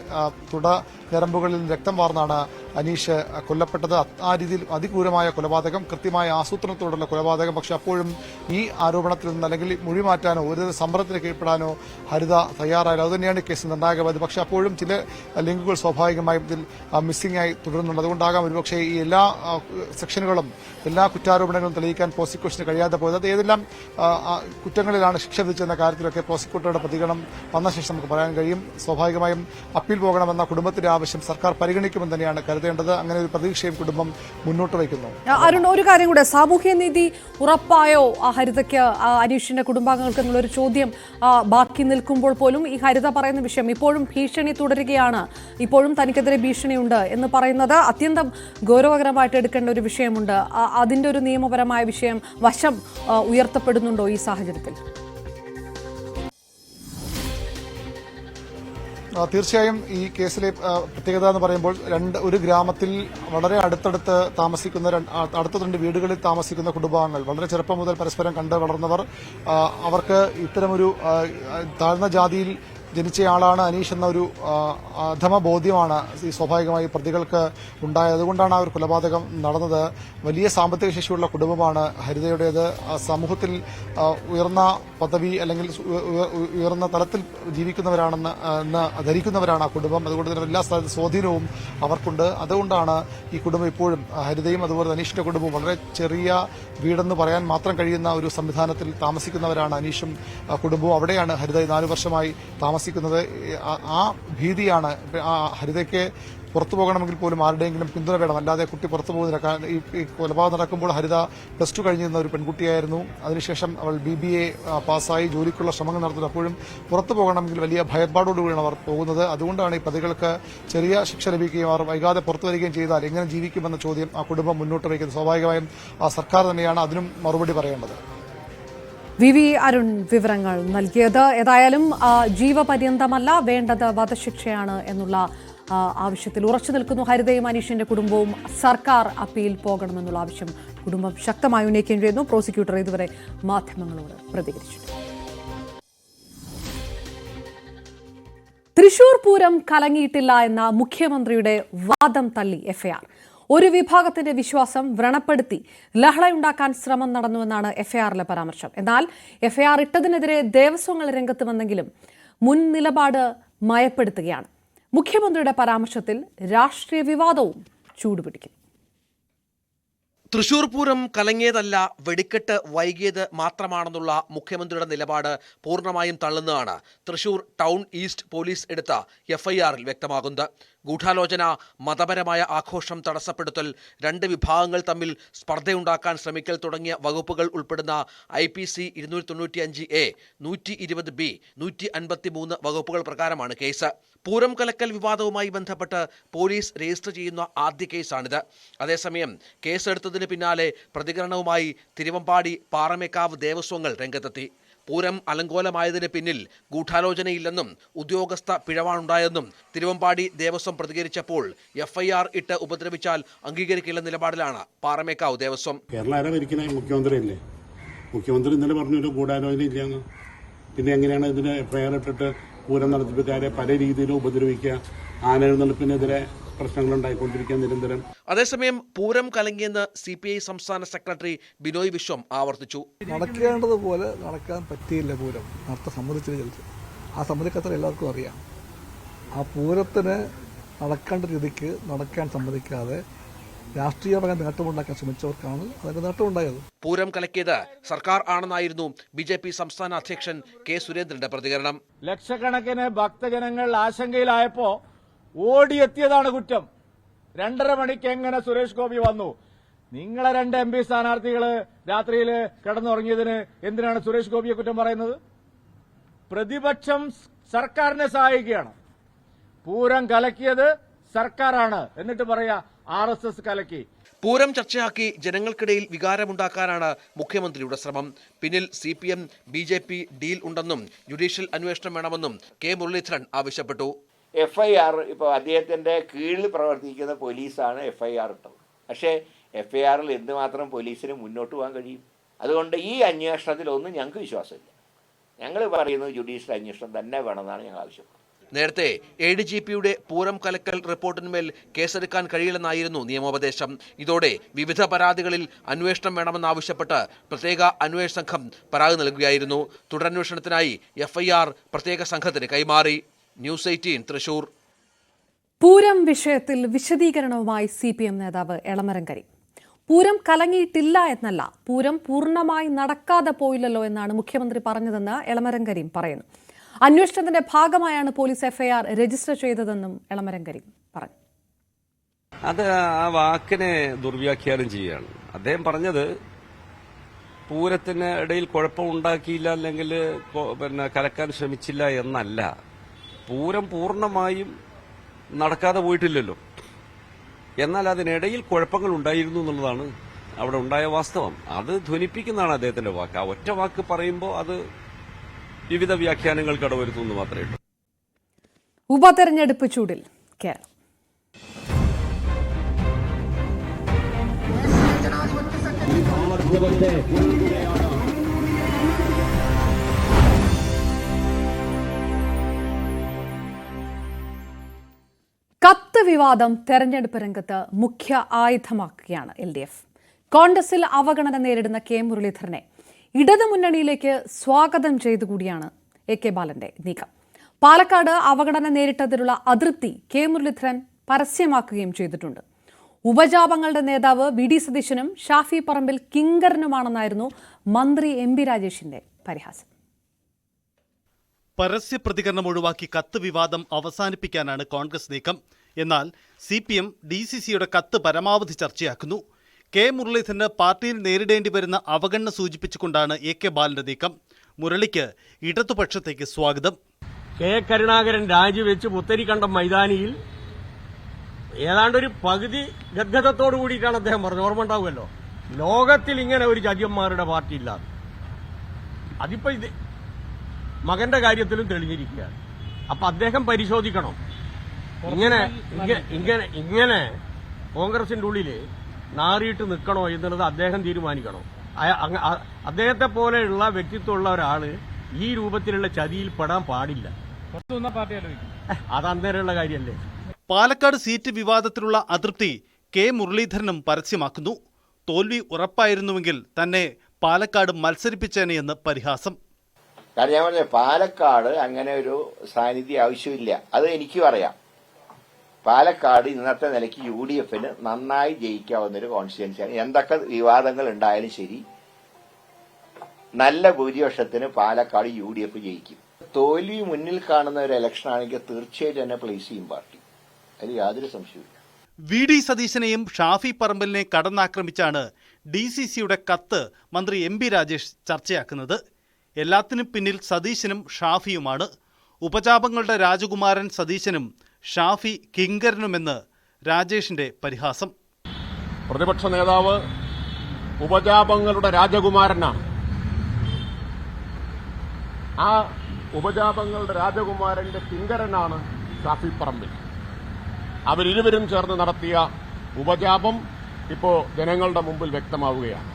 തുട ഞരമ്പുകളിൽ രക്തം വാർന്നാണ് അനീഷ് കൊല്ലപ്പെട്ടത്. ആ രീതിയിൽ അതിക്രൂരമായ കൊലപാതകം, കൃത്യമായ ആസൂത്രണത്തോടുള്ള കൊലപാതകം. പക്ഷെ അപ്പോഴും ഈ ആരോപണത്തിൽ നിന്ന് അല്ലെങ്കിൽ മൊഴി മാറ്റാനോ ഒരു സമ്മർദ്ദത്തിന് കീഴ്പ്പെടാനോ ഹരിത തയ്യാറായില്ല. അതുതന്നെയാണ് കേസ് നിർണായകമായത്. പക്ഷെ അപ്പോഴും ചില ലിങ്കുകൾ സ്വാഭാവികമായും ഇതിൽ മിസ്സിംഗ് ആയി തുടരുന്നുണ്ട്. അതുകൊണ്ടാകാം ഒരുപക്ഷെ ഈ എല്ലാ സെക്ഷനുകളും, എല്ലാ കുറ്റാരോപണങ്ങളും തെളിയിക്കാൻ പ്രോസിക്യൂഷന് കഴിയാതെ പോയത്. അത് ഏതെല്ലാം കുറ്റങ്ങളിലാണ് ശിക്ഷ വിധിച്ചെന്ന കാര്യത്തിലൊക്കെ പ്രോസിക്യൂട്ടറുടെ പ്രതികരണം വന്ന ശേഷം നമുക്ക് പറയാൻ കഴിയും. സ്വാഭാവികമായും അപ്പീൽ പോകണമെന്ന കുടുംബത്തിന്റെ ആവശ്യം സർക്കാർ പരിഗണിക്കുമെന്ന് തന്നെയാണ് കരുതേണ്ടത്. അങ്ങനെ ഒരു പ്രതീക്ഷയും കുടുംബം മുന്നോട്ട് വയ്ക്കുന്നു. അരുൺ, ഒരു കാര്യം കൂടെ, സാമൂഹ്യനീതി ഉറപ്പായോ ഹരിതയ്ക്ക്, അനീഷിന്റെ കുടുംബാംഗങ്ങൾക്ക് എന്നുള്ളൊരു ചോദ്യം ബാക്കി നിൽക്കുമ്പോൾ പോലും ഈ ഹരിത പറയുന്ന വിഷയം, ഇപ്പോഴും ഭീഷണി തുടരുകയാണ്, ഇപ്പോഴും തനിക്കെതിരെ ഭീഷണിയുണ്ട് എന്ന് പറയുന്നത് അത്യന്തം ഗൗരവകരമായിട്ട് എടുക്കേണ്ട ഒരു വിഷയമുണ്ട്. അതിന്റെ ഒരു നിയമപരമായ വിഷയം വശം ഉയർത്തപ്പെടുന്നുണ്ടോ ഈ സാഹചര്യത്തിൽ? തീർച്ചയായും ഈ കേസിലെ പ്രത്യേകത എന്ന് പറയുമ്പോൾ ഒരു ഗ്രാമത്തിൽ വളരെ അടുത്തടുത്ത് താമസിക്കുന്ന അടുത്ത 2 വീടുകളിൽ താമസിക്കുന്ന കുടുംബാംഗങ്ങൾ, വളരെ ചെറുപ്പം മുതൽ പരസ്പരം കണ്ട് വളർന്നവർ, അവർക്ക് ഇത്തരമൊരു താഴ്ന്ന ജാതിയിൽ ജനിച്ചയാളാണ് അനീഷ് എന്ന ഒരു അധമ ബോധ്യമാണ് ഈ സ്വാഭാവികമായി പ്രതികൾക്ക് ഉണ്ടായത്. അതുകൊണ്ടാണ് ആ ഒരു കൊലപാതകം നടന്നത്. വലിയ സാമ്പത്തിക ശേഷിയുള്ള കുടുംബമാണ് ഹരിതയുടേത്. സമൂഹത്തിൽ ഉയർന്ന പദവി അല്ലെങ്കിൽ ഉയർന്ന തലത്തിൽ ജീവിക്കുന്നവരാണെന്ന് ധരിക്കുന്നവരാണ് ആ കുടുംബം. അതുകൊണ്ട് തന്നെ എല്ലാ സ്വാധീനവും അവർക്കുണ്ട്. അതുകൊണ്ടാണ് ഈ കുടുംബം ഇപ്പോഴും ഹരിതയും അതുപോലെ അനീഷിന്റെ കുടുംബവും വളരെ ചെറിയ വീടെന്ന് പറയാൻ മാത്രം കഴിയുന്ന ഒരു സംവിധാനത്തിൽ താമസിക്കുന്നവരാണ് അനീഷും കുടുംബവും. അവിടെയാണ് ഹരിത 4 വർഷമായി താമസിക്കുന്നത്. ആ ഭീതിയാണ് ഹരിതയ്ക്ക് പുറത്തു പോകണമെങ്കിൽ പോലും ആരുടെയെങ്കിലും പിന്തുണ വേണം, അല്ലാതെ കുട്ടി പുറത്തു പോകുന്നില്ല. ഈ കൊലപാതകം നടക്കുമ്പോൾ ഹരിത +2 കഴിഞ്ഞിരുന്ന ഒരു പെൺകുട്ടിയായിരുന്നു. അതിനുശേഷം അവൾ BBA പാസ്സായി ജോലിക്കുള്ള ശ്രമങ്ങൾ നടത്തുന്നത്. അപ്പോഴും പുറത്തു പോകണമെങ്കിൽ വലിയ ഭയപ്പാടോടുകൂടിയാണ് അവർ പോകുന്നത്. അതുകൊണ്ടാണ് ഈ പ്രതികൾക്ക് ചെറിയ ശിക്ഷ ലഭിക്കുകയും അവർ വൈകാതെ പുറത്തു വരികയും ചെയ്താൽ എങ്ങനെ ജീവിക്കുമെന്ന ചോദ്യം ആ കുടുംബം മുന്നോട്ട് വയ്ക്കുന്നത്. സ്വാഭാവികമായും ആ സർക്കാർ തന്നെയാണ് അതിനും മറുപടി പറയേണ്ടത്. VV അരുൺ വിവരങ്ങൾ നൽകിയത്. ഏതായാലും ജീവപര്യന്തമല്ല, വേണ്ടത് വധശിക്ഷയാണ് എന്നുള്ള ആവശ്യത്തിൽ ഉറച്ചു നിൽക്കുന്നു ഹരിതയും അനീഷിന്റെ കുടുംബവും. സർക്കാർ അപ്പീൽ പോകണമെന്നുള്ള ആവശ്യം കുടുംബം ശക്തമായി ഉന്നയിക്കുകയും ചെയ്യുന്നു. പ്രോസിക്യൂട്ടർ ഇതുവരെ മാധ്യമങ്ങളോട് പ്രതികരിച്ചു. തൃശൂർ പൂരം കലങ്ങിയിട്ടില്ല എന്ന മുഖ്യമന്ത്രിയുടെ വാദം തള്ളി FIR. ഒരു വിഭാഗത്തിന്റെ വിശ്വാസം വ്രണപ്പെടുത്തി ലഹളയുണ്ടാക്കാൻ ശ്രമം നടന്നുവെന്നാണ് FIRലെ പരാമർശം. എന്നാൽ FIR ഇട്ടതിനെതിരെ ദേവസ്വങ്ങൾ രംഗത്ത് വന്നെങ്കിലും മുൻ നിലപാട് മയപ്പെടുത്തുകയാണ്. മുഖ്യമന്ത്രിയുടെ പരാമർശത്തിൽ രാഷ്ട്രീയ വിവാദവും ചൂടുപിടിക്കും. തൃശൂർ പൂരം കലങ്ങിയതല്ല, വെടിക്കെട്ട് വൈകിയത് മാത്രമാണെന്നുള്ള മുഖ്യമന്ത്രിയുടെ നിലപാട് പൂർണ്ണമായും തള്ളുന്നതാണ് തൃശൂർ ടൗൺ ഈസ്റ്റ് പോലീസ് എടുത്ത FIRൽ വ്യക്തമാകുന്നത്. ഗൂഢാലോചന, മതപരമായ ആഘോഷം തടസ്സപ്പെടുത്തൽ, 2 വിഭാഗങ്ങൾ തമ്മിൽ സ്പർദ്ധയുണ്ടാക്കാൻ ശ്രമിക്കൽ തുടങ്ങിയ വകുപ്പുകൾ ഉൾപ്പെടുന്ന IPC 295A, 120B, 153 വകുപ്പുകൾ പ്രകാരമാണ് കേസ്. പൂരം കലക്കൽ വിവാദവുമായി ബന്ധപ്പെട്ട് പോലീസ് രജിസ്റ്റർ ചെയ്യുന്ന ആദ്യ കേസാണിത്. അതേസമയം കേസെടുത്തതിന് പിന്നാലെ പ്രതികരണവുമായി തിരുവമ്പാടി പാറമേക്കാവ് ദേവസ്വങ്ങൾ രംഗത്തെത്തി. പൂരം അലങ്കോലമായതിന് പിന്നിൽ ഗൂഢാലോചനയില്ലെന്നും ഉദ്യോഗസ്ഥ പിഴവാണുണ്ടായെന്നും തിരുവമ്പാടി ദേവസ്വം പ്രതികരിച്ചപ്പോൾ FIR ഇട്ട് ഉപദ്രവിച്ചാൽ അംഗീകരിക്കില്ല നിലപാടിലാണ് പാറമേക്കാവ് ദേവസ്വം. കേരളം ഭരിക്കുന്ന മുഖ്യമന്ത്രിയല്ലേ? മുഖ്യമന്ത്രി ഇന്നലെ പറഞ്ഞൊരു ഗൂഢാലോചന ഇല്ലാന്ന്. പിന്നെ എങ്ങനെയാണ് ഇതിന് FIR ഇട്ടിട്ട് പൂരം നടത്തിപ്പുകാരെ പല രീതിയിലും ഉപദ്രവിക്കുക, ആനെഴുന്നള്ളിപ്പിനെതിരെ പ്രശ്നങ്ങൾ ഉണ്ടായിക്കൊണ്ടിരിക്കാൻ നിരന്തരം. അതേസമയം പൂരം കലങ്ങിയെന്ന് CPI സംസ്ഥാന സെക്രട്ടറി ബിനോയ് വിശ്വം ആവർത്തിച്ചു. നടക്കേണ്ടതുപോലെ നടക്കാൻ പറ്റിയില്ല പൂരം. നടത്താൻ സമ്മതിച്ചില്ല. ആ സമ്മതിക്കത്ര എല്ലാവർക്കും അറിയാം. ആ പൂരത്തിന് നടക്കേണ്ട രീതിക്ക് നടക്കാൻ സമ്മതിക്കാതെ രാഷ്ട്രീയമായ നേട്ടമുണ്ടാക്കാൻ ശ്രമിച്ചവർക്കാണ് അതിന്റെ നേട്ടമുണ്ടായത്. പൂരം കലക്കിയത് സർക്കാർ ആണെന്നായിരുന്നു BJP സംസ്ഥാന അധ്യക്ഷൻ K. സുരേന്ദ്രന്റെ പ്രതികരണം. ലക്ഷക്കണക്കിന് ഭക്തജനങ്ങൾ ആശങ്കയിലായപ്പോ ഓടിയെത്തിയതാണ് കുറ്റം. 2:30 മണിക്ക് എങ്ങനെ സുരേഷ് ഗോപി വന്നു? നിങ്ങളെ 2 MP സ്ഥാനാർത്ഥികള് രാത്രിയിൽ കിടന്നുറങ്ങിയതിന് എന്തിനാണ് സുരേഷ് ഗോപിയെ കുറ്റം പറയുന്നത്? പ്രതിപക്ഷം സർക്കാരിനെ സഹായിക്കുകയാണ്. പൂരം കലക്കിയത് സർക്കാരാണ്, എന്നിട്ട് പറയാ RSS കലക്കി. പൂരം ചർച്ചയാക്കി ജനങ്ങൾക്കിടയിൽ വികാരമുണ്ടാക്കാനാണ് മുഖ്യമന്ത്രിയുടെ ശ്രമം. പിന്നിൽ CPM BJP ഡീൽ ഉണ്ടെന്നും ജുഡീഷ്യൽ അന്വേഷണം വേണമെന്നും K. മുരളീധരൻ ആവശ്യപ്പെട്ടു. FIR ഇപ്പോൾ അദ്ദേഹത്തിൻ്റെ കീഴിൽ പ്രവർത്തിക്കുന്ന പോലീസാണ് FIR ഇട്ടത്. പക്ഷേ FIRൽ എന്തുമാത്രം പോലീസിന് മുന്നോട്ട് പോകാൻ കഴിയും? അതുകൊണ്ട് ഈ അന്വേഷണത്തിലൊന്നും ഞങ്ങൾക്ക് വിശ്വാസമില്ല. ഞങ്ങൾ പറയുന്നത് ജുഡീഷ്യൽ അന്വേഷണം തന്നെ വേണമെന്നാണ് ഞങ്ങൾ ആവശ്യപ്പെടുന്നത്. നേരത്തെ ADGPയുടെ പൂരം കലക്കൽ റിപ്പോർട്ടിന്മേൽ കേസെടുക്കാൻ കഴിയില്ലെന്നായിരുന്നു നിയമോപദേശം. ഇതോടെ വിവിധ പരാതികളിൽ അന്വേഷണം വേണമെന്നാവശ്യപ്പെട്ട് പ്രത്യേക അന്വേഷണ സംഘം പരാതി നൽകുകയായിരുന്നു. തുടരന്വേഷണത്തിനായി FIR പ്രത്യേക സംഘത്തിന് കൈമാറി. ന്യൂസ് 18 തൃശൂർ. പൂരം വിഷയത്തിൽ വിശദീകരണവുമായി CPM നേതാവ് എളമരം കരീം. പൂരം കലങ്ങിയിട്ടില്ല എന്നല്ല, പൂരം പൂർണ്ണമായി നടക്കാതെ പോയില്ലല്ലോ എന്നാണ് മുഖ്യമന്ത്രി പറഞ്ഞതെന്ന് എളമരം കരീം പറയുന്നു. അന്വേഷണത്തിന്റെ ഭാഗമായാണ് പോലീസ് FIR രജിസ്റ്റർ ചെയ്തതെന്നും എളമരം കരീം പറഞ്ഞു. അത് ആ വാക്കിനെ ദുർവ്യാഖ്യാനം ചെയ്യുകയാണ്. അദ്ദേഹം പറഞ്ഞത് പൂരത്തിന് ഇടയിൽ കുഴപ്പമുണ്ടാക്കിയില്ല, അല്ലെങ്കിൽ കലക്കാൻ ശ്രമിച്ചില്ല എന്നല്ല. പൂരം പൂർണ്ണമായും നടക്കാതെ പോയിട്ടില്ലല്ലോ, എന്നാൽ അതിനിടയിൽ കുഴപ്പങ്ങൾ ഉണ്ടായിരുന്നു എന്നുള്ളതാണ് അവിടെ ഉണ്ടായ വാസ്തവം. അത് ധ്വനിപ്പിക്കുന്നതാണ് അദ്ദേഹത്തിന്റെ വാക്ക്. ആ ഒറ്റ വാക്ക് പറയുമ്പോൾ അത് വിവിധ വ്യാഖ്യാനങ്ങൾ കടവരുത്തുന്നു മാത്രമേ ഉള്ളൂ. ഉപതെരഞ്ഞെടുപ്പ് ചൂടിൽ കേരളം. വിവാദം തെരഞ്ഞെടുപ്പ് രംഗത്ത് മുഖ്യ ആയുധമാക്കുകയാണ് LDF. കോൺഗ്രസിൽ അവഗണന നേരിടുന്ന കെ മുരളീധരനെ ഇടതുമുന്നണിയിലേക്ക് സ്വാഗതം ചെയ്തുകൂടിയാണ് AK ബാലന്റെ നീക്കം. പാലക്കാട് അവഗണന നേരിട്ടതിലുള്ള അതൃപ്തി കെ മുരളീധരൻ പരസ്യമാക്കുകയും ചെയ്തിട്ടുണ്ട്. ഉപജാപങ്ങളുടെ നേതാവ് VD സതീശനും ഷാഫി പറമ്പിൽ കിങ്കരനുമാണെന്നായിരുന്നു മന്ത്രി MP രാജേഷിന്റെ പരിഹാസം. പരസ്യ പ്രതികരണം ഒഴിവാക്കി കത്ത് വിവാദം അവസാനിപ്പിക്കാനാണ് കോൺഗ്രസ് നീക്കം. എന്നാൽ CPM DCCയുടെ കത്ത് പരമാവധി ചർച്ചയാക്കുന്നു. കെ മുരളീധരന് പാർട്ടിയിൽ നേരിടേണ്ടി വരുന്ന അവഗണന സൂചിപ്പിച്ചുകൊണ്ടാണ് AK ബാലന്റെ നീക്കം. മുരളിക്ക് ഇടതുപക്ഷത്തേക്ക് സ്വാഗതം. കെ കരുണാകരൻ രാജിവെച്ച് പുത്തരിക്കണ്ടം മൈതാനിയിൽ ഏതാണ്ടൊരു പകുതി ഗദ്ഗതത്തോടു കൂടിയിട്ടാണ് അദ്ദേഹം പറഞ്ഞത്. ഓർമ്മ ഉണ്ടാവുമല്ലോ, ലോകത്തിൽ ഇങ്ങനെ ഒരു ചതിയന്മാരുടെ പാർട്ടി ഇല്ലാതെ. അതിപ്പോ ഇത് മകന്റെ കാര്യത്തിലും തെളിഞ്ഞിരിക്കുകയാണ്. അപ്പൊ അദ്ദേഹം പരിശോധിക്കണം. ഇങ്ങനെ കോൺഗ്രസിന്റെ ഉള്ളില് നാറിയിട്ട് നിൽക്കണോ എന്നുള്ളത് അദ്ദേഹം തീരുമാനിക്കണം. അദ്ദേഹത്തെ പോലെയുള്ള വ്യക്തിത്വമുള്ള ഒരാള് ഈ രൂപത്തിലുള്ള ചതിയിൽ പെടാൻ പാടില്ല. അത് അന്നേരമുള്ള കാര്യമല്ലേ. പാലക്കാട് സീറ്റ് വിവാദത്തിലുള്ള അതൃപ്തി കെ മുരളീധരനും പരസ്യമാക്കുന്നു. തോൽവി ഉറപ്പായിരുന്നുവെങ്കിൽ തന്നെ പാലക്കാട് മത്സരിപ്പിച്ചേനെയെന്ന് പരിഹാസം. കാരണം ഞാൻ പറഞ്ഞ പാലക്കാട് അങ്ങനെ ഒരു സാന്നിധ്യം ആവശ്യമില്ല. അത് എനിക്കും അറിയാം. പാലക്കാട് ഇന്നത്തെ നിലയ്ക്ക് UDFന് നന്നായി ജയിക്കാവുന്നൊരു കോൺസ്റ്റിറ്റ്യുവൻസിയാണ്. എന്തൊക്കെ വിവാദങ്ങൾ ഉണ്ടായാലും ശരി, നല്ല ഭൂരിപക്ഷത്തിന് പാലക്കാട് UDF ജയിക്കും. തോൽവി മുന്നിൽ കാണുന്ന ഒരു ഇലക്ഷൻ ആണെങ്കിൽ തീർച്ചയായിട്ടും എന്നെ പ്ലേസ് ചെയ്യും പാർട്ടി. അതിൽ യാതൊരു സംശയവുമില്ല. VD സതീശനെയും ഷാഫി പറമ്പലിനെ കടന്നാക്രമിച്ചാണ് DCCയുടെ കത്ത് മന്ത്രി MP രാജേഷ് ചർച്ചയാക്കുന്നത്. എല്ലാത്തിനും പിന്നിൽ സതീശനും ഷാഫിയുമാണ്. ഉപജാപങ്ങളുടെ രാജകുമാരൻ സതീശനും ഷാഫി കിങ്കരനുമെന്ന് രാജേഷിന്റെ പരിഹാസം. പ്രതിപക്ഷ നേതാവ് ഉപജാപങ്ങളുടെ രാജകുമാരനാണ്. ആ ഉപജാപങ്ങളുടെ രാജകുമാരന്റെ കിങ്കരനാണ് ഷാഫി പറമ്പിൽ. അവരിരുവരും ചേർന്ന് നടത്തിയ ഉപജാപം ഇപ്പോ ജനങ്ങളുടെ മുമ്പിൽ വ്യക്തമാവുകയാണ്.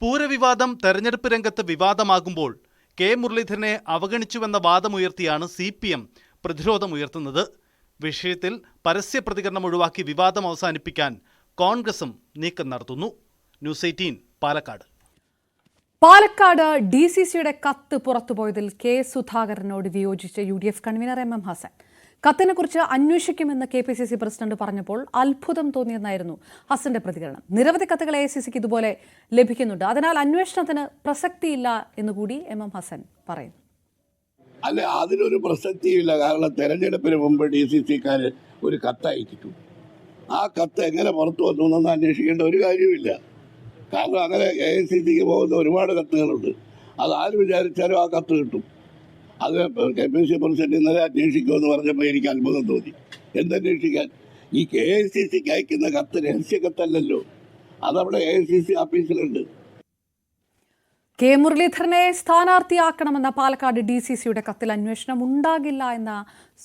പൂരവിവാദം തെരഞ്ഞെടുപ്പ് രംഗത്ത് വിവാദമാകുമ്പോൾ കെ മുരളീധരനെ അവഗണിച്ചുവെന്ന വാദമുയർത്തിയാണ് CPM പ്രതിരോധമുയർത്തുന്നത്. വിഷയത്തിൽ പരസ്യ പ്രതികരണം ഒഴിവാക്കി വിവാദം അവസാനിപ്പിക്കാൻ കോൺഗ്രസും നീക്കം നടത്തുന്നു. ന്യൂസ് 18 പാലക്കാട്. പാലക്കാട് DCCയുടെ കത്ത് പുറത്തുപോയതിൽ K സുധാകരനോട് വിയോജിച്ച UDF കൺവീനർ MM ഹസൻ. കത്തിനെക്കുറിച്ച് അന്വേഷിക്കുമെന്ന് KPCC പ്രസിഡന്റ് പറഞ്ഞപ്പോൾ അത്ഭുതം തോന്നിയെന്നായിരുന്നു ഹസന്റെ പ്രതികരണം. നിരവധി കത്തുകൾ AICCക്ക് ഇതുപോലെ ലഭിക്കുന്നുണ്ട്. അതിനാൽ അന്വേഷണത്തിന് പ്രസക്തിയില്ല എന്നുകൂടി MM ഹസൻ പറയുന്നു. അല്ല, അതിനൊരു പ്രസക്തിയില്ല. കാരണം തെരഞ്ഞെടുപ്പിന് മുമ്പ് DCCക്കാർ ഒരു കത്ത് അയച്ചിട്ടു. ആ കത്ത് എങ്ങനെ പുറത്തു വന്നു എന്നൊന്നും അന്വേഷിക്കേണ്ട ഒരു കാര്യമില്ല. കാരണം അങ്ങനെ AICCക്ക് പോകുന്ന ഒരുപാട് കത്തുകളുണ്ട്. അത് ആര് വിചാരിച്ചാലും ആ കത്ത് കിട്ടും. അത് KPCC പ്രസിഡന്റ് ഇന്നലെ അന്വേഷിക്കുമെന്ന് പറഞ്ഞപ്പോൾ എനിക്ക് അത്ഭുതം തോന്നി. എന്തന്വേഷിക്കാൻ? ഈ AICCക്ക് അയക്കുന്ന കത്ത് രഹസ്യ കത്തല്ലല്ലോ, അതവിടെ AICC ഓഫീസിലുണ്ട്. കെ മുരളീധരനെ സ്ഥാനാർത്ഥിയാക്കണമെന്ന പാലക്കാട് DCCയുടെ കത്തിൽ അന്വേഷണം ഉണ്ടാകില്ല എന്ന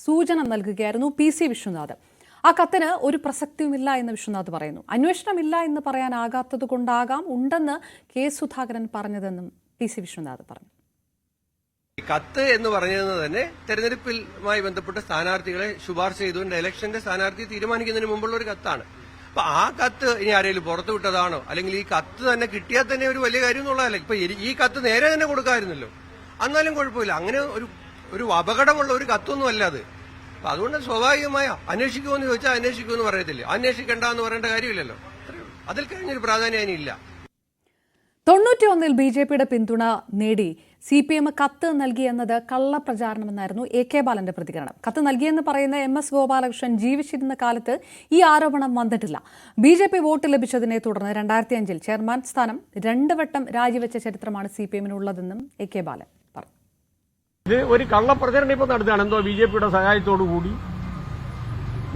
സൂചന നൽകുകയായിരുന്നു PC വിശ്വനാഥ്. ആ കത്തിന് ഒരു പ്രസക്തിയുമില്ല എന്ന് വിശ്വനാഥ് പറയുന്നു. അന്വേഷണമില്ല എന്ന് പറയാനാകാത്തത് കൊണ്ടാകാം ഉണ്ടെന്ന് K സുധാകരൻ പറഞ്ഞതെന്നും PC വിശ്വനാഥ് പറഞ്ഞു. കത്ത് എന്ന് പറഞ്ഞത് തന്നെ തെരഞ്ഞെടുപ്പുമായി ബന്ധപ്പെട്ട സ്ഥാനാർത്ഥികളെ ശുപാർശ ചെയ്തുകൊണ്ട് ഇലക്ഷന്റെ സ്ഥാനാർത്ഥിയെ തീരുമാനിക്കുന്നതിന് മുമ്പുള്ള ഒരു കത്താണ്. അപ്പൊ ആ കത്ത് ഇനി ആരെങ്കിലും പുറത്തു വിട്ടതാണോ, അല്ലെങ്കിൽ ഈ കത്ത് തന്നെ കിട്ടിയാൽ തന്നെ ഒരു വലിയ കാര്യം എന്നുള്ളതല്ല. ഇപ്പൊ ഈ കത്ത് നേരെ തന്നെ കൊടുക്കാമായിരുന്നല്ലോ, എന്നാലും കുഴപ്പമില്ല. അങ്ങനെ ഒരു അപകടമുള്ള ഒരു കത്തൊന്നും അല്ല അത്. അപ്പൊ അതുകൊണ്ട് സ്വാഭാവികമായ അന്വേഷിക്കുമെന്ന് ചോദിച്ചാൽ അന്വേഷിക്കുമെന്ന് പറയത്തില്ല, അന്വേഷിക്കണ്ട എന്ന് പറയേണ്ട കാര്യമില്ലല്ലോ. അതിൽ കഴിഞ്ഞൊരു പ്രാധാന്യം അതിനില്ല. 91-ൽ BJPയുടെ പിന്തുണ നേടി CPM കത്ത് നൽകിയെന്നത് കള്ളപ്രചാരണമെന്നായിരുന്നു AK ബാലന്റെ പ്രതികരണം. കത്ത് നൽകിയെന്ന് പറയുന്ന MS ഗോപാലകൃഷ്ണൻ ജീവിച്ചിരുന്ന കാലത്ത് ഈ ആരോപണം വന്നിട്ടില്ല. BJP വോട്ട് ലഭിച്ചതിനെ തുടർന്ന് 2005-ൽ ചെയർമാൻ സ്ഥാനം 2 വട്ടം രാജിവെച്ച ചരിത്രമാണ് CPMനുള്ളതെന്നും AK ബാലൻ പറഞ്ഞു. ഇത് ഒരു കള്ളപ്രചരണം ഇപ്പൊ നടത്തുകയാണ്. എന്തോ BJPയുടെ സഹായത്തോടു കൂടി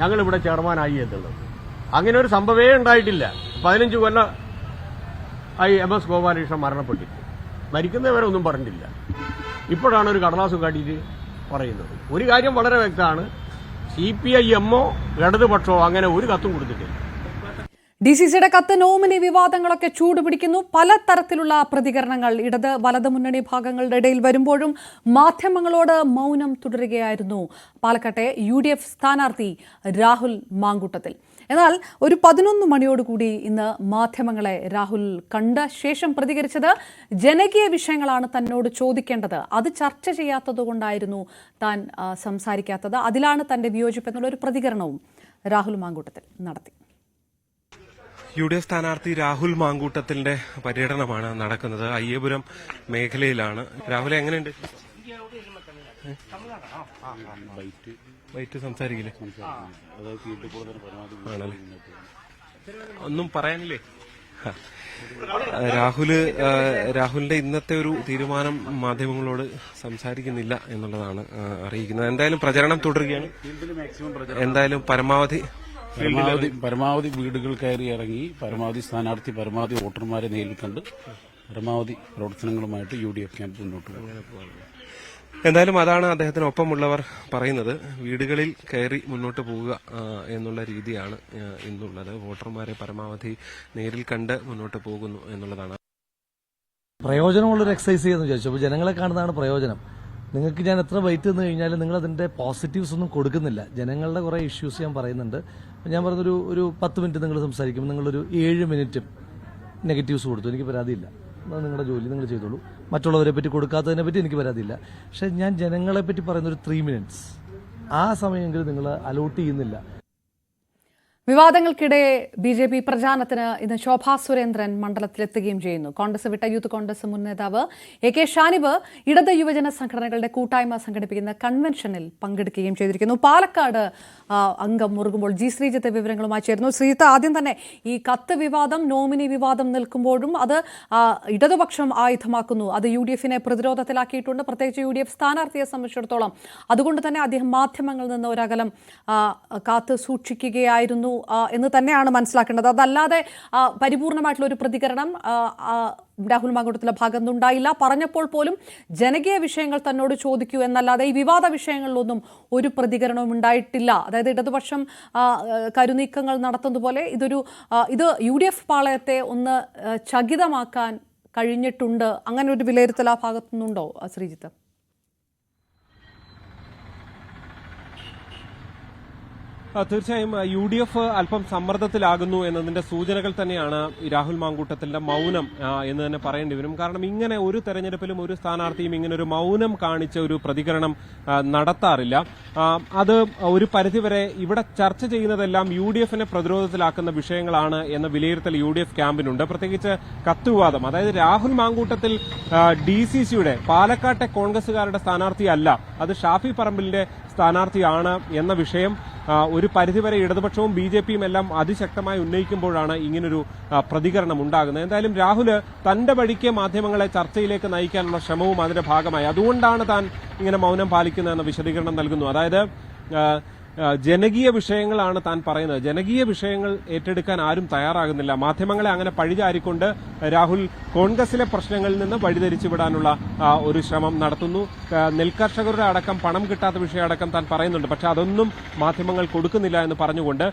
ഞങ്ങളിവിടെ ചെയർമാനായി എന്നുള്ളത്. അങ്ങനെ ഒരു സംഭവമേ ഉണ്ടായിട്ടില്ല. 15 കൊല്ലം MS ഗോപാലകൃഷ്ണൻ മരണപ്പെട്ടിട്ട് മരിക്കുന്നവരെ ഒന്നും പറഞ്ഞിട്ടില്ല. ഇപ്പോഴാണ് ഒരു കടലാസ് കാട്ടിയിട്ട് പറയുന്നത്. ഒരു കാര്യം വളരെ വ്യക്തമാണ്, CPIMോ ഇടതുപക്ഷമോ അങ്ങനെ ഒരു കത്തും കൊടുത്തിട്ടില്ല. DCCയുടെ കത്ത് നോമിനി വിവാദങ്ങളൊക്കെ ചൂടുപിടിക്കുന്നു. പലതരത്തിലുള്ള പ്രതികരണങ്ങൾ ഇടത് വലത് മുന്നണി ഭാഗങ്ങളുടെ ഇടയിൽ വരുമ്പോഴും മാധ്യമങ്ങളോട് മൗനം തുടരുകയായിരുന്നു പാലക്കാട്ടെ UDF സ്ഥാനാർത്ഥി രാഹുൽ മാങ്കൂട്ടത്തിൽ. എന്നാൽ ഒരു 11 മണിയോടുകൂടി ഇന്ന് മാധ്യമങ്ങളെ രാഹുൽ കണ്ട ശേഷം പ്രതികരിച്ചത് ജനകീയ വിഷയങ്ങളാണ് തന്നോട് ചോദിക്കേണ്ടത്, അത് ചർച്ച ചെയ്യാത്തതുകൊണ്ടായിരുന്നു താൻ സംസാരിക്കാത്തത്, അതിലാണ് തന്റെ വിയോജിപ്പ് എന്നുള്ള ഒരു പ്രതികരണവും രാഹുൽ മാങ്കൂട്ടത്തിൽ നടത്തി. UDF സ്ഥാനാർത്ഥി രാഹുൽ മാങ്കൂട്ടത്തിന്റെ പര്യടനമാണ് നടക്കുന്നത്. അയ്യപുരം മേഖലയിലാണ്. രാഹുൽ എങ്ങനെയുണ്ട്? സംസാരിക്കില്ലേ? ആണല്ലേ, ഒന്നും പറയാനില്ലേ? രാഹുലിന്റെ ഇന്നത്തെ ഒരു തീരുമാനം മാധ്യമങ്ങളോട് സംസാരിക്കുന്നില്ല എന്നുള്ളതാണ് അറിയിക്കുന്നത്. എന്തായാലും പ്രചരണം തുടരുകയാണ്. എന്തായാലും പരമാവധി വീടുകൾ കയറി ഇറങ്ങി പരമാവധി വോട്ടർമാരെ നേരിൽ കണ്ട് പരമാവധി പ്രവർത്തനങ്ങളുമായിട്ട് UDF ക്യാമ്പ് മുന്നോട്ട് പോകും. എന്തായാലും അതാണ് അദ്ദേഹത്തിനൊപ്പമുള്ളവർ പറയുന്നത്. വീടുകളിൽ കയറി മുന്നോട്ട് പോവുക എന്നുള്ള രീതിയാണ് ഇന്നുള്ളത്. വോട്ടർമാരെ പരമാവധി നേരിൽ കണ്ട് മുന്നോട്ട് പോകുന്നു എന്നുള്ളതാണ്. പ്രയോജനമുള്ളൊരു എക്സസൈസ് ചെയ്യുന്നു വിചാരിച്ചു. അപ്പോൾ ജനങ്ങളെ കാണുന്നതാണ് പ്രയോജനം. നിങ്ങൾക്ക് ഞാൻ എത്ര വെയിറ്റ് നിന്ന് കഴിഞ്ഞാൽ നിങ്ങൾ അതിന്റെ പോസിറ്റീവ്സ് ഒന്നും കൊടുക്കുന്നില്ല. ജനങ്ങളുടെ കുറേ ഇഷ്യൂസ് ഞാൻ പറയുന്നുണ്ട്. ഞാൻ പറഞ്ഞൊരു 10 മിനിറ്റ് നിങ്ങൾ സംസാരിക്കുമ്പോൾ നിങ്ങളൊരു 7 മിനിറ്റും നെഗറ്റീവ്സ് കൊടുത്തു. എനിക്ക് പരാതിയില്ല, അത് നിങ്ങളുടെ ജോലി നിങ്ങൾ ചെയ്തോളൂ. മറ്റുള്ളവരെ പറ്റി കൊടുക്കാത്തതിനെ പറ്റി എനിക്ക് പരാതിയില്ല. പക്ഷെ ഞാൻ ജനങ്ങളെ പറ്റി പറയുന്നൊരു 3 മിനിറ്റ്സ് ആ സമയമെങ്കിലും നിങ്ങൾ അലോട്ട് ചെയ്യുന്നില്ല. വിവാദങ്ങൾക്കിടെ BJP പ്രചാരണത്തിന് ഇന്ന് ശോഭാ സുരേന്ദ്രൻ മണ്ഡലത്തിലെത്തുകയും ചെയ്യുന്നു. കോൺഗ്രസ് വിട്ട യൂത്ത് കോൺഗ്രസ് മുൻ നേതാവ് AK ഷാനിബ് ഇടത് യുവജന സംഘടനകളുടെ കൂട്ടായ്മ സംഘടിപ്പിക്കുന്ന കൺവെൻഷനിൽ പങ്കെടുക്കുകയും ചെയ്തിരിക്കുന്നു. പാലക്കാട് അംഗം മുറുകുമ്പോൾ ശ്രീജിത്ത് വിവരങ്ങളുമായി ചേരുന്നു. ശ്രീജിത്ത്, ആദ്യം തന്നെ ഈ കത്ത് വിവാദം, നോമിനി വിവാദം നിൽക്കുമ്പോഴും അത് ഇടതുപക്ഷം ആയുധമാക്കുന്നു. അത് UDFനെ പ്രതിരോധത്തിലാക്കിയിട്ടുണ്ട്, പ്രത്യേകിച്ച് UDF സ്ഥാനാർത്ഥിയെ സംബന്ധിച്ചിടത്തോളം. അതുകൊണ്ട് തന്നെ അദ്ദേഹം മാധ്യമങ്ങളിൽ നിന്ന് ഒരകലം കാത്തു സൂക്ഷിക്കുകയായിരുന്നു എന്ന് തന്നെയാണ് മനസ്സിലാക്കേണ്ടത്. അതല്ലാതെ പരിപൂർണമായിട്ടുള്ള ഒരു പ്രതികരണം രാഹുൽ മാങ്കൂട്ടത്തിലെ ഭാഗത്തുനിന്നുണ്ടായില്ല. പറഞ്ഞപ്പോൾ പോലും ജനകീയ വിഷയങ്ങൾ തന്നോട് ചോദിക്കൂ എന്നല്ലാതെ ഈ വിവാദ വിഷയങ്ങളിലൊന്നും ഒരു പ്രതികരണവും ഉണ്ടായിട്ടില്ല. അതായത് ഇടതുപക്ഷം കരുനീക്കങ്ങൾ നടത്തുന്നത് പോലെ ഇത് UDF പാളയത്തെ ഒന്ന് ചകിതമാക്കാൻ കഴിഞ്ഞിട്ടുണ്ട്. അങ്ങനെ ഒരു വിലയിരുത്തൽ ആ ഭാഗത്തുനിന്നുണ്ടോ ശ്രീജിത്ത്? തീർച്ചയായും UDF അല്പം സമ്മർദ്ദത്തിലാകുന്നു എന്നതിന്റെ സൂചനകൾ തന്നെയാണ് രാഹുൽ മാങ്കൂട്ടത്തിന്റെ മൗനം എന്ന് തന്നെ പറയേണ്ടി വരും. കാരണം ഇങ്ങനെ ഒരു തെരഞ്ഞെടുപ്പിലും ഒരു സ്ഥാനാർത്ഥിയും ഇങ്ങനെ ഒരു മൗനം കാണിച്ച ഒരു പ്രതികരണം നടത്താറില്ല. അത് ഒരു പരിധിവരെ ഇവിടെ ചർച്ച ചെയ്യുന്നതെല്ലാം UDFനെ പ്രതിരോധത്തിലാക്കുന്ന വിഷയങ്ങളാണ് എന്ന വിലയിരുത്തൽ UDF ക്യാമ്പിനുണ്ട്. പ്രത്യേകിച്ച് കത്ത് വിവാദം, അതായത് രാഹുൽ മാങ്കൂട്ടത്തിൽ DCCയുടെ പാലക്കാട്ടെ കോൺഗ്രസുകാരുടെ സ്ഥാനാർത്ഥിയല്ല, അത് ഷാഫി പറമ്പിലിന്റെ സ്ഥാനാർത്ഥിയാണ് എന്ന വിഷയം ഒരു പരിധിവരെ ഇടതുപക്ഷവും BJPയും എല്ലാം അതിശക്തമായി ഉന്നയിക്കുമ്പോഴാണ് ഇങ്ങനൊരു പ്രതികരണം ഉണ്ടാകുന്നത്. എന്തായാലും രാഹുൽ തന്റെ വഴിക്ക് മാധ്യമങ്ങളെ ചർച്ചയിലേക്ക് നയിക്കാനുള്ള ശ്രമവും അതിന്റെ ഭാഗമായി. അതുകൊണ്ടാണ് താൻ ഇങ്ങനെ മൗനം പാലിക്കുന്നതെന്ന വിശദീകരണം നൽകുന്നു. അതായത് ജനകീയ വിഷയങ്ങളാണ് താൻ പറയുന്നത്. ജനകീയ വിഷയങ്ങൾ ഏറ്റെടുക്കാൻ ആരും തയ്യാറാകുന്നില്ല. മാധ്യമങ്ങളെ അങ്ങനെ പഴിചാരിക്കൊണ്ട് രാഹുൽ കോൺഗ്രസിലെ പ്രശ്നങ്ങളിൽ നിന്ന് വഴിതിരിച്ചുവിടാനുള്ള ഒരു ശ്രമം നടത്തുന്നു. നെൽകർഷകരുടെ അടക്കം പണം കിട്ടാത്ത വിഷയമടക്കം താൻ പറയുന്നുണ്ട്. പക്ഷെ അതൊന്നും മാധ്യമങ്ങൾ കൊടുക്കുന്നില്ല എന്ന് പറഞ്ഞുകൊണ്ട്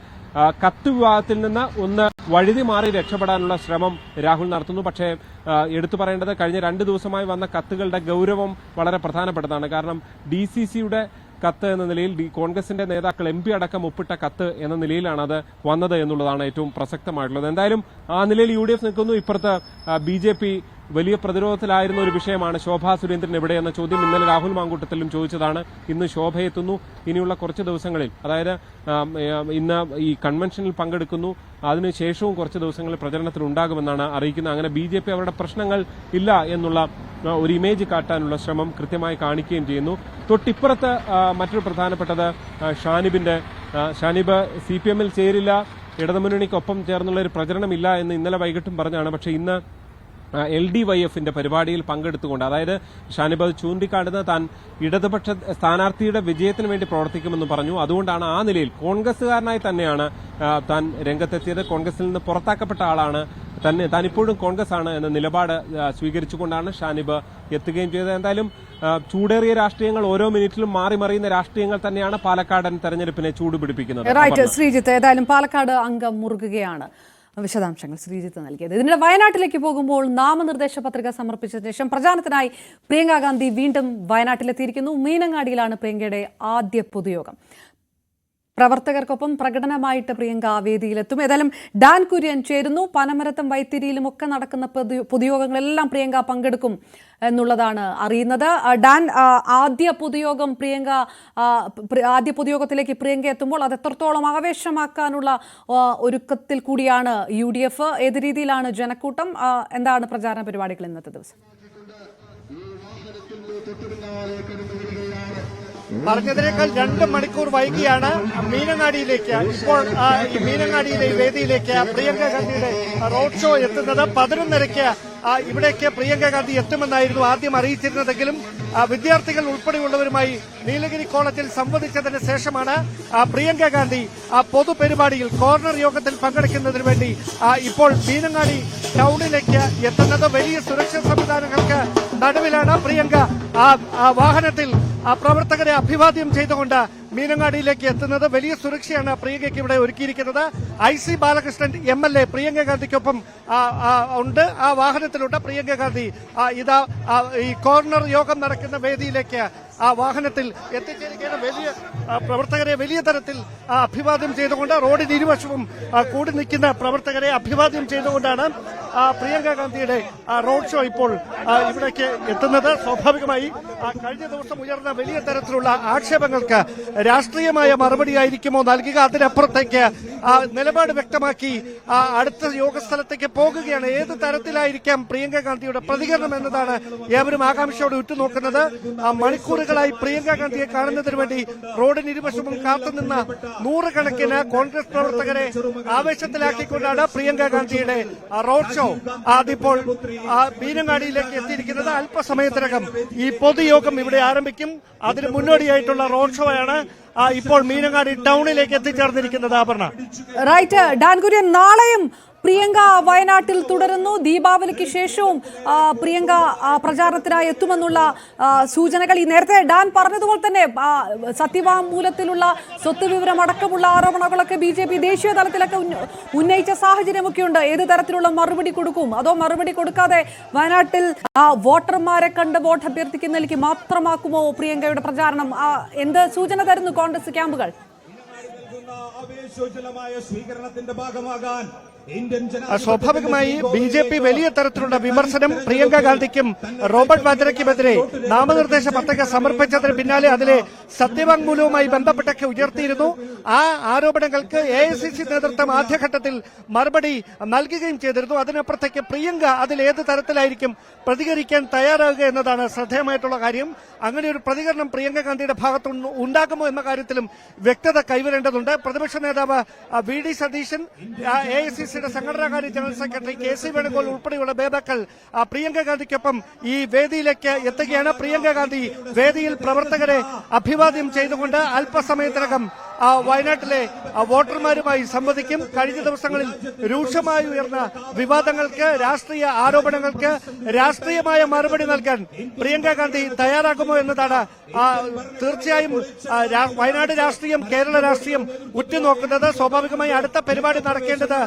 കത്ത് വിവാദത്തിൽ നിന്ന് ഒന്ന് വഴുതി മാറി രക്ഷപ്പെടാനുള്ള ശ്രമം രാഹുൽ നടത്തുന്നു. പക്ഷേ എടുത്തു പറയേണ്ടത് കഴിഞ്ഞ 2 ദിവസമായി വന്ന കത്തുകളുടെ ഗൌരവം വളരെ പ്രധാനപ്പെട്ടതാണ്. കാരണം DCCയുടെ കത്ത് എന്ന നിലയിൽ കോൺഗ്രസിന്റെ നേതാക്കൾ MP അടക്കം ഒപ്പിട്ട കത്ത് എന്ന നിലയിലാണ് അത് വന്നത് എന്നുള്ളതാണ് ഏറ്റവും പ്രസക്തമായിട്ടുള്ളത്. എന്തായാലും ആ നിലയിൽ UDF നിൽക്കുന്നു. ഇപ്പുറത്ത് BJP വലിയ പ്രതിരോധത്തിലായിരുന്ന ഒരു വിഷയമാണ് ശോഭാ സുരേന്ദ്രൻ എവിടെയെന്ന ചോദ്യം ഇന്നലെ രാഹുൽ മാങ്കൂട്ടത്തിലും ചോദിച്ചതാണ്. ഇന്ന് ശോഭയെത്തുന്നു. ഇനിയുള്ള കുറച്ച് ദിവസങ്ങളിൽ, അതായത് ഇന്ന് ഈ കൺവെൻഷനിൽ പങ്കെടുക്കുന്നു, അതിനുശേഷവും കുറച്ച് ദിവസങ്ങളിൽ പ്രചരണത്തിൽ ഉണ്ടാകുമെന്നാണ് അറിയിക്കുന്നത്. അങ്ങനെ BJP അവരുടെ പ്രശ്നങ്ങൾ ഇല്ല എന്നുള്ള ഒരു ഇമേജ് കാട്ടാനുള്ള ശ്രമം കൃത്യമായി കാണിക്കുകയും ചെയ്യുന്നു. തൊട്ടിപ്പുറത്ത് മറ്റൊരു പ്രധാനപ്പെട്ടത് ഷാനിബ് CPMൽ ചേരില്ല, ഇടതുമുന്നണിക്കൊപ്പം ചേർന്നുള്ള ഒരു പ്രചരണമില്ല എന്ന് ഇന്നലെ വൈകിട്ടും പറഞ്ഞാണ്. പക്ഷേ ഇന്ന് LDYFന്റെ പരിപാടിയിൽ പങ്കെടുത്തുകൊണ്ട്, അതായത് ഷാനിബ് ചൂണ്ടിക്കാട്ടുന്നത് താൻ ഇടതുപക്ഷ സ്ഥാനാർത്ഥിയുടെ വിജയത്തിന് വേണ്ടി പ്രവർത്തിക്കുമെന്ന് പറഞ്ഞു. അതുകൊണ്ടാണ് ആ നിലയിൽ കോൺഗ്രസുകാരനായി തന്നെയാണ് താൻ രംഗത്തെത്തിയത്. കോൺഗ്രസിൽ നിന്ന് പുറത്താക്കപ്പെട്ട ആളാണ് താൻ ഇപ്പോഴും കോൺഗ്രസ് ആണ് എന്ന നിലപാട് സ്വീകരിച്ചുകൊണ്ടാണ് ഷാനിബ് എത്തുകയും ചെയ്തത്. എന്തായാലും ചൂടേറിയ രാഷ്ട്രീയങ്ങൾ ഓരോ മിനിറ്റിലും മാറി മറിയുന്ന രാഷ്ട്രീയങ്ങൾ തന്നെയാണ് പാലക്കാടൻ തെരഞ്ഞെടുപ്പിനെ ചൂടുപിടിപ്പിക്കുന്നത്. ശ്രീജിത്ത്, ഏതായാലും പാലക്കാട് അംഗം മുറുകുകയാണ്. വിശദാംശങ്ങൾ ശ്രീജിത്ത് നൽകിയത്. ഇതിനിടെ വയനാട്ടിലേക്ക് പോകുമ്പോൾ നാമനിർദ്ദേശ പത്രിക സമർപ്പിച്ച ശേഷം പ്രചാരണത്തിനായി പ്രിയങ്ക ഗാന്ധി വീണ്ടും വയനാട്ടിലെത്തിയിരിക്കുന്നു. മീനങ്ങാടിയിലാണ് പ്രിയങ്കയുടെ ആദ്യ പൊതുയോഗം. പ്രവർത്തകർക്കൊപ്പം പ്രകടനമായിട്ട് പ്രിയങ്ക വേദിയിലെത്തും. ഏതായാലും ഡാൻ കുര്യൻ ചേരുന്നു. പനമരത്തും വൈത്തിരിയിലും ഒക്കെ നടക്കുന്ന പൊതുയോഗങ്ങളെല്ലാം പ്രിയങ്ക പങ്കെടുക്കും എന്നുള്ളതാണ് അറിയുന്നത്. ഡാൻ, ആദ്യ പൊതുയോഗത്തിലേക്ക് പ്രിയങ്ക എത്തുമ്പോൾ അത് എത്രത്തോളം ആവേശമാക്കാനുള്ള ഒരുക്കത്തിൽ കൂടിയാണ് UDF? ഏത് രീതിയിലാണ് ജനക്കൂട്ടം? എന്താണ് പ്രചാരണ പരിപാടികൾ ഇന്നത്തെ ദിവസം? പറഞ്ഞതിനേക്കാൾ 2 മണിക്കൂർ വൈകിയാണ് മീനങ്ങാടിയിലേക്ക് ഇപ്പോൾ ഈ മീനങ്ങാടിയിലെ വേദിയിലേക്ക് പ്രിയങ്ക ഗാന്ധിയുടെ റോഡ് ഷോ എത്തുന്നത്. 11:30 ഇവിടേക്ക് പ്രിയങ്ക ഗാന്ധി എത്തുമെന്നായിരുന്നു ആദ്യം അറിയിച്ചിരുന്നതെങ്കിലും വിദ്യാർത്ഥികൾ ഉൾപ്പെടെയുള്ളവരുമായി നീലഗിരി കോളേജിൽ സംവദിച്ചതിന് ശേഷമാണ് പ്രിയങ്ക ഗാന്ധി പൊതുപരിപാടിയിൽ കോർണർ യോഗത്തിൽ പങ്കെടുക്കുന്നതിന് വേണ്ടി ഇപ്പോൾ മീനങ്ങാടി ടൌണിലേക്ക് എത്തുന്നത്. വലിയ സുരക്ഷാ സംവിധാനങ്ങൾക്ക് നടുവിലാണ് പ്രിയങ്ക വാഹനത്തിൽ പ്രവർത്തകരെ അഭിവാദ്യം ചെയ്തുകൊണ്ട് മീനങ്ങാടിയിലേക്ക് എത്തുന്നത്. വലിയ സുരക്ഷയാണ് പ്രിയങ്കയ്ക്ക് ഇവിടെ ഒരുക്കിയിരിക്കുന്നത്. IC ബാലകൃഷ്ണൻ MLA പ്രിയങ്ക ഗാന്ധിക്കൊപ്പം ഉണ്ട്. ആ വാഹനത്തിലുണ്ട്. പ്രിയങ്ക ഗാന്ധി ഇതാ ഈ കോർണർ യോഗം നടക്കുന്ന വേദിയിലേക്ക് ആ വാഹനത്തിൽ എത്തിച്ചേരുകയാണ്. വലിയ പ്രവർത്തകരെ വലിയ തരത്തിൽ അഭിവാദ്യം ചെയ്തുകൊണ്ട് റോഡിന് ഇരുവശവും കൂടി നിൽക്കുന്ന പ്രവർത്തകരെ അഭിവാദ്യം ചെയ്തുകൊണ്ടാണ് പ്രിയങ്ക ഗാന്ധിയുടെ റോഡ് ഷോ ഇപ്പോൾ ഇവിടേക്ക് എത്തുന്നത്. സ്വാഭാവികമായി കഴിഞ്ഞ ദിവസം ഉയർന്ന വലിയ തരത്തിലുള്ള ആക്ഷേപങ്ങൾക്ക് രാഷ്ട്രീയമായ മറുപടിയായിരിക്കുമോ നൽകുക? അതിനപ്പുറത്തേക്ക് നിലപാട് വ്യക്തമാക്കി അടുത്ത യോഗസ്ഥലത്തേക്ക് പോകുകയാണ്. ഏത് തരത്തിലായിരിക്കാം പ്രിയങ്ക ഗാന്ധിയുടെ പ്രതികരണം എന്നതാണ് ഏവരും ആകാംക്ഷയോടെ ഉറ്റുനോക്കുന്നത്. മണിക്കൂറുകളായി പ്രിയങ്ക ഗാന്ധിയെ കാണുന്നതിന് വേണ്ടി റോഡിന് ഇരുവശവും കാത്തുനിന്ന നൂറുകണക്കിന് കോൺഗ്രസ് പ്രവർത്തകരെ ആവേശത്തിലാക്കിക്കൊണ്ടാണ് പ്രിയങ്ക ഗാന്ധിയുടെ റോഡ് ഷോ അതിപ്പോൾ മീനങ്ങാടിയിലേക്ക് എത്തിയിരിക്കുന്നത്. അല്പസമയത്തിനകം ഈ പൊതുയോഗം ഇവിടെ ആരംഭിക്കും. അതിന് മുന്നോടിയായിട്ടുള്ള റോഡ് ഷോ ആണ് ഇപ്പോൾ മീനങ്ങാടി ടൗണിലേക്ക് എത്തിച്ചേർന്നിരിക്കുന്നത്. ആഭരണ റൈറ്റ്. ഡാൻ കുര്യൻ, നാളെയും പ്രിയങ്ക വയനാട്ടിൽ തുടരുന്നു. ദീപാവലിക്ക് ശേഷവും പ്രിയങ്ക പ്രചാരണത്തിനായി എത്തുമെന്നുള്ള സൂചനകൾ ഈ നേരത്തെ ഡാൻ പറഞ്ഞതുപോലെ തന്നെ സത്യവാങ്മൂലത്തിലുള്ള സ്വത്ത് വിവരം അടക്കമുള്ള ആരോപണങ്ങളൊക്കെ BJP ദേശീയ തലത്തിലൊക്കെ ഉന്നയിച്ച സാഹചര്യമൊക്കെയുണ്ട്. ഏത് തരത്തിലുള്ള മറുപടി കൊടുക്കും? അതോ മറുപടി കൊടുക്കാതെ വയനാട്ടിൽ വോട്ടർമാരെ കണ്ട് വോട്ട് അഭ്യർത്ഥിക്കുന്നതിലേക്ക് മാത്രമാക്കുമോ പ്രിയങ്കയുടെ പ്രചാരണം? എന്ത് സൂചന തരുന്നു കോൺഗ്രസ് ക്യാമ്പുകൾ? സ്വീകരണത്തിന്റെ ഭാഗമാകാൻ സ്വാഭാവികമായി BJP വലിയ തരത്തിലുള്ള വിമർശനം പ്രിയങ്ക ഗാന്ധിക്കും റോബർട്ട് വാദ്രയ്ക്കുമെതിരെ നാമനിർദ്ദേശ പത്രിക സമർപ്പിച്ചതിന് പിന്നാലെ അതിലെ സത്യവാങ്മൂലവുമായി ബന്ധപ്പെട്ടൊക്കെ ഉയർത്തിയിരുന്നു. ആ ആരോപണങ്ങൾക്ക് AICC നേതൃത്വം ആദ്യഘട്ടത്തിൽ മറുപടി നൽകുകയും ചെയ്തിരുന്നു. അതിനപ്പുറത്തേക്ക് പ്രിയങ്ക അതിൽ ഏത് തരത്തിലായിരിക്കും പ്രതികരിക്കാൻ തയ്യാറാകുക എന്നതാണ് ശ്രദ്ധേയമായിട്ടുള്ള കാര്യം. അങ്ങനെ ഒരു പ്രതികരണം പ്രിയങ്ക ഗാന്ധിയുടെ ഭാഗത്തു ഉണ്ടാകുമോ എന്ന കാര്യത്തിലും വ്യക്തത കൈവരേണ്ടതുണ്ട്. പ്രതിപക്ഷ നേതാവ് VD സതീശൻ, AICC സംഘടനാകാര്യ ജനറൽ സെക്രട്ടറി KC വേണുഗോപാൽ ഉൾപ്പെടെയുള്ള നേതാക്കൾ പ്രിയങ്ക ഗാന്ധിക്കൊപ്പം ഈ വേദിയിലേക്ക് എത്തുകയാണ്. പ്രിയങ്ക ഗാന്ധി വേദിയിൽ പ്രവർത്തകരെ അഭിവാദ്യം ചെയ്തുകൊണ്ട് അല്പസമയത്തിനകം വയനാട്ടിലെ വോട്ടർമാരുമായി സംവദിക്കും. കഴിഞ്ഞ ദിവസങ്ങളിൽ രൂക്ഷമായി ഉയർന്ന വിവാദങ്ങൾക്ക്, രാഷ്ട്രീയ ആരോപണങ്ങൾക്ക് രാഷ്ട്രീയമായ മറുപടി നൽകാൻ പ്രിയങ്ക ഗാന്ധി തയ്യാറാകുമോ എന്നതാണ് തീർച്ചയായും വയനാട് രാഷ്ട്രീയം, കേരള രാഷ്ട്രീയം ഉറ്റുനോക്കുന്നത്. സ്വാഭാവികമായി അടുത്ത പരിപാടി നടക്കേണ്ടത്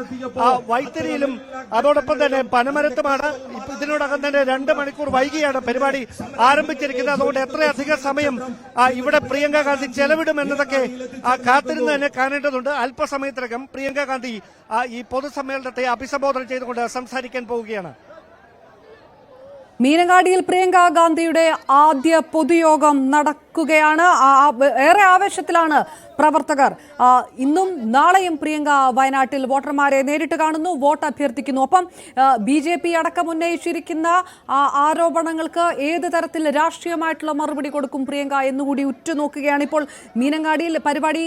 വൈത്തിരിയിലും അതോടൊപ്പം തന്നെ പനമരത്തുമാണ്. ഇതിനോടകം തന്നെ 2 മണിക്കൂർ വൈകിയാണ് പരിപാടി ആരംഭിച്ചിരിക്കുന്നത്. അതുകൊണ്ട് എത്രയധികം സമയം ഇവിടെ പ്രിയങ്ക ഗാന്ധി ചെലവിടും എന്നതൊക്കെ കാത്തിരുന്ന് തന്നെ കാണേണ്ടതുണ്ട്. അല്പസമയത്തിനകം പ്രിയങ്ക ഗാന്ധി ഈ പൊതുസമ്മേളനത്തെ അഭിസംബോധന ചെയ്തുകൊണ്ട് സംസാരിക്കാൻ പോവുകയാണ്. മീനങ്ങാടിയിൽ പ്രിയങ്ക ഗാന്ധിയുടെ ആദ്യ പൊതുയോഗം നടക്കുകയാണ്. ഏറെ ആവേശത്തിലാണ് പ്രവർത്തകർ. ഇന്നും നാളെയും പ്രിയങ്ക വയനാട്ടിൽ വോട്ടർമാരെ നേരിട്ട് കാണുന്നു, വോട്ട് അഭ്യർത്ഥിക്കുന്നു. ഒപ്പം BJP അടക്കം ഉന്നയിച്ചിരിക്കുന്ന ആരോപണങ്ങൾക്ക് ഏത് തരത്തിൽ രാഷ്ട്രീയമായിട്ടുള്ള മറുപടി കൊടുക്കും പ്രിയങ്ക എന്നുകൂടി ഉറ്റുനോക്കുകയാണ്. ഇപ്പോൾ മീനങ്ങാടിയിൽ പരിപാടി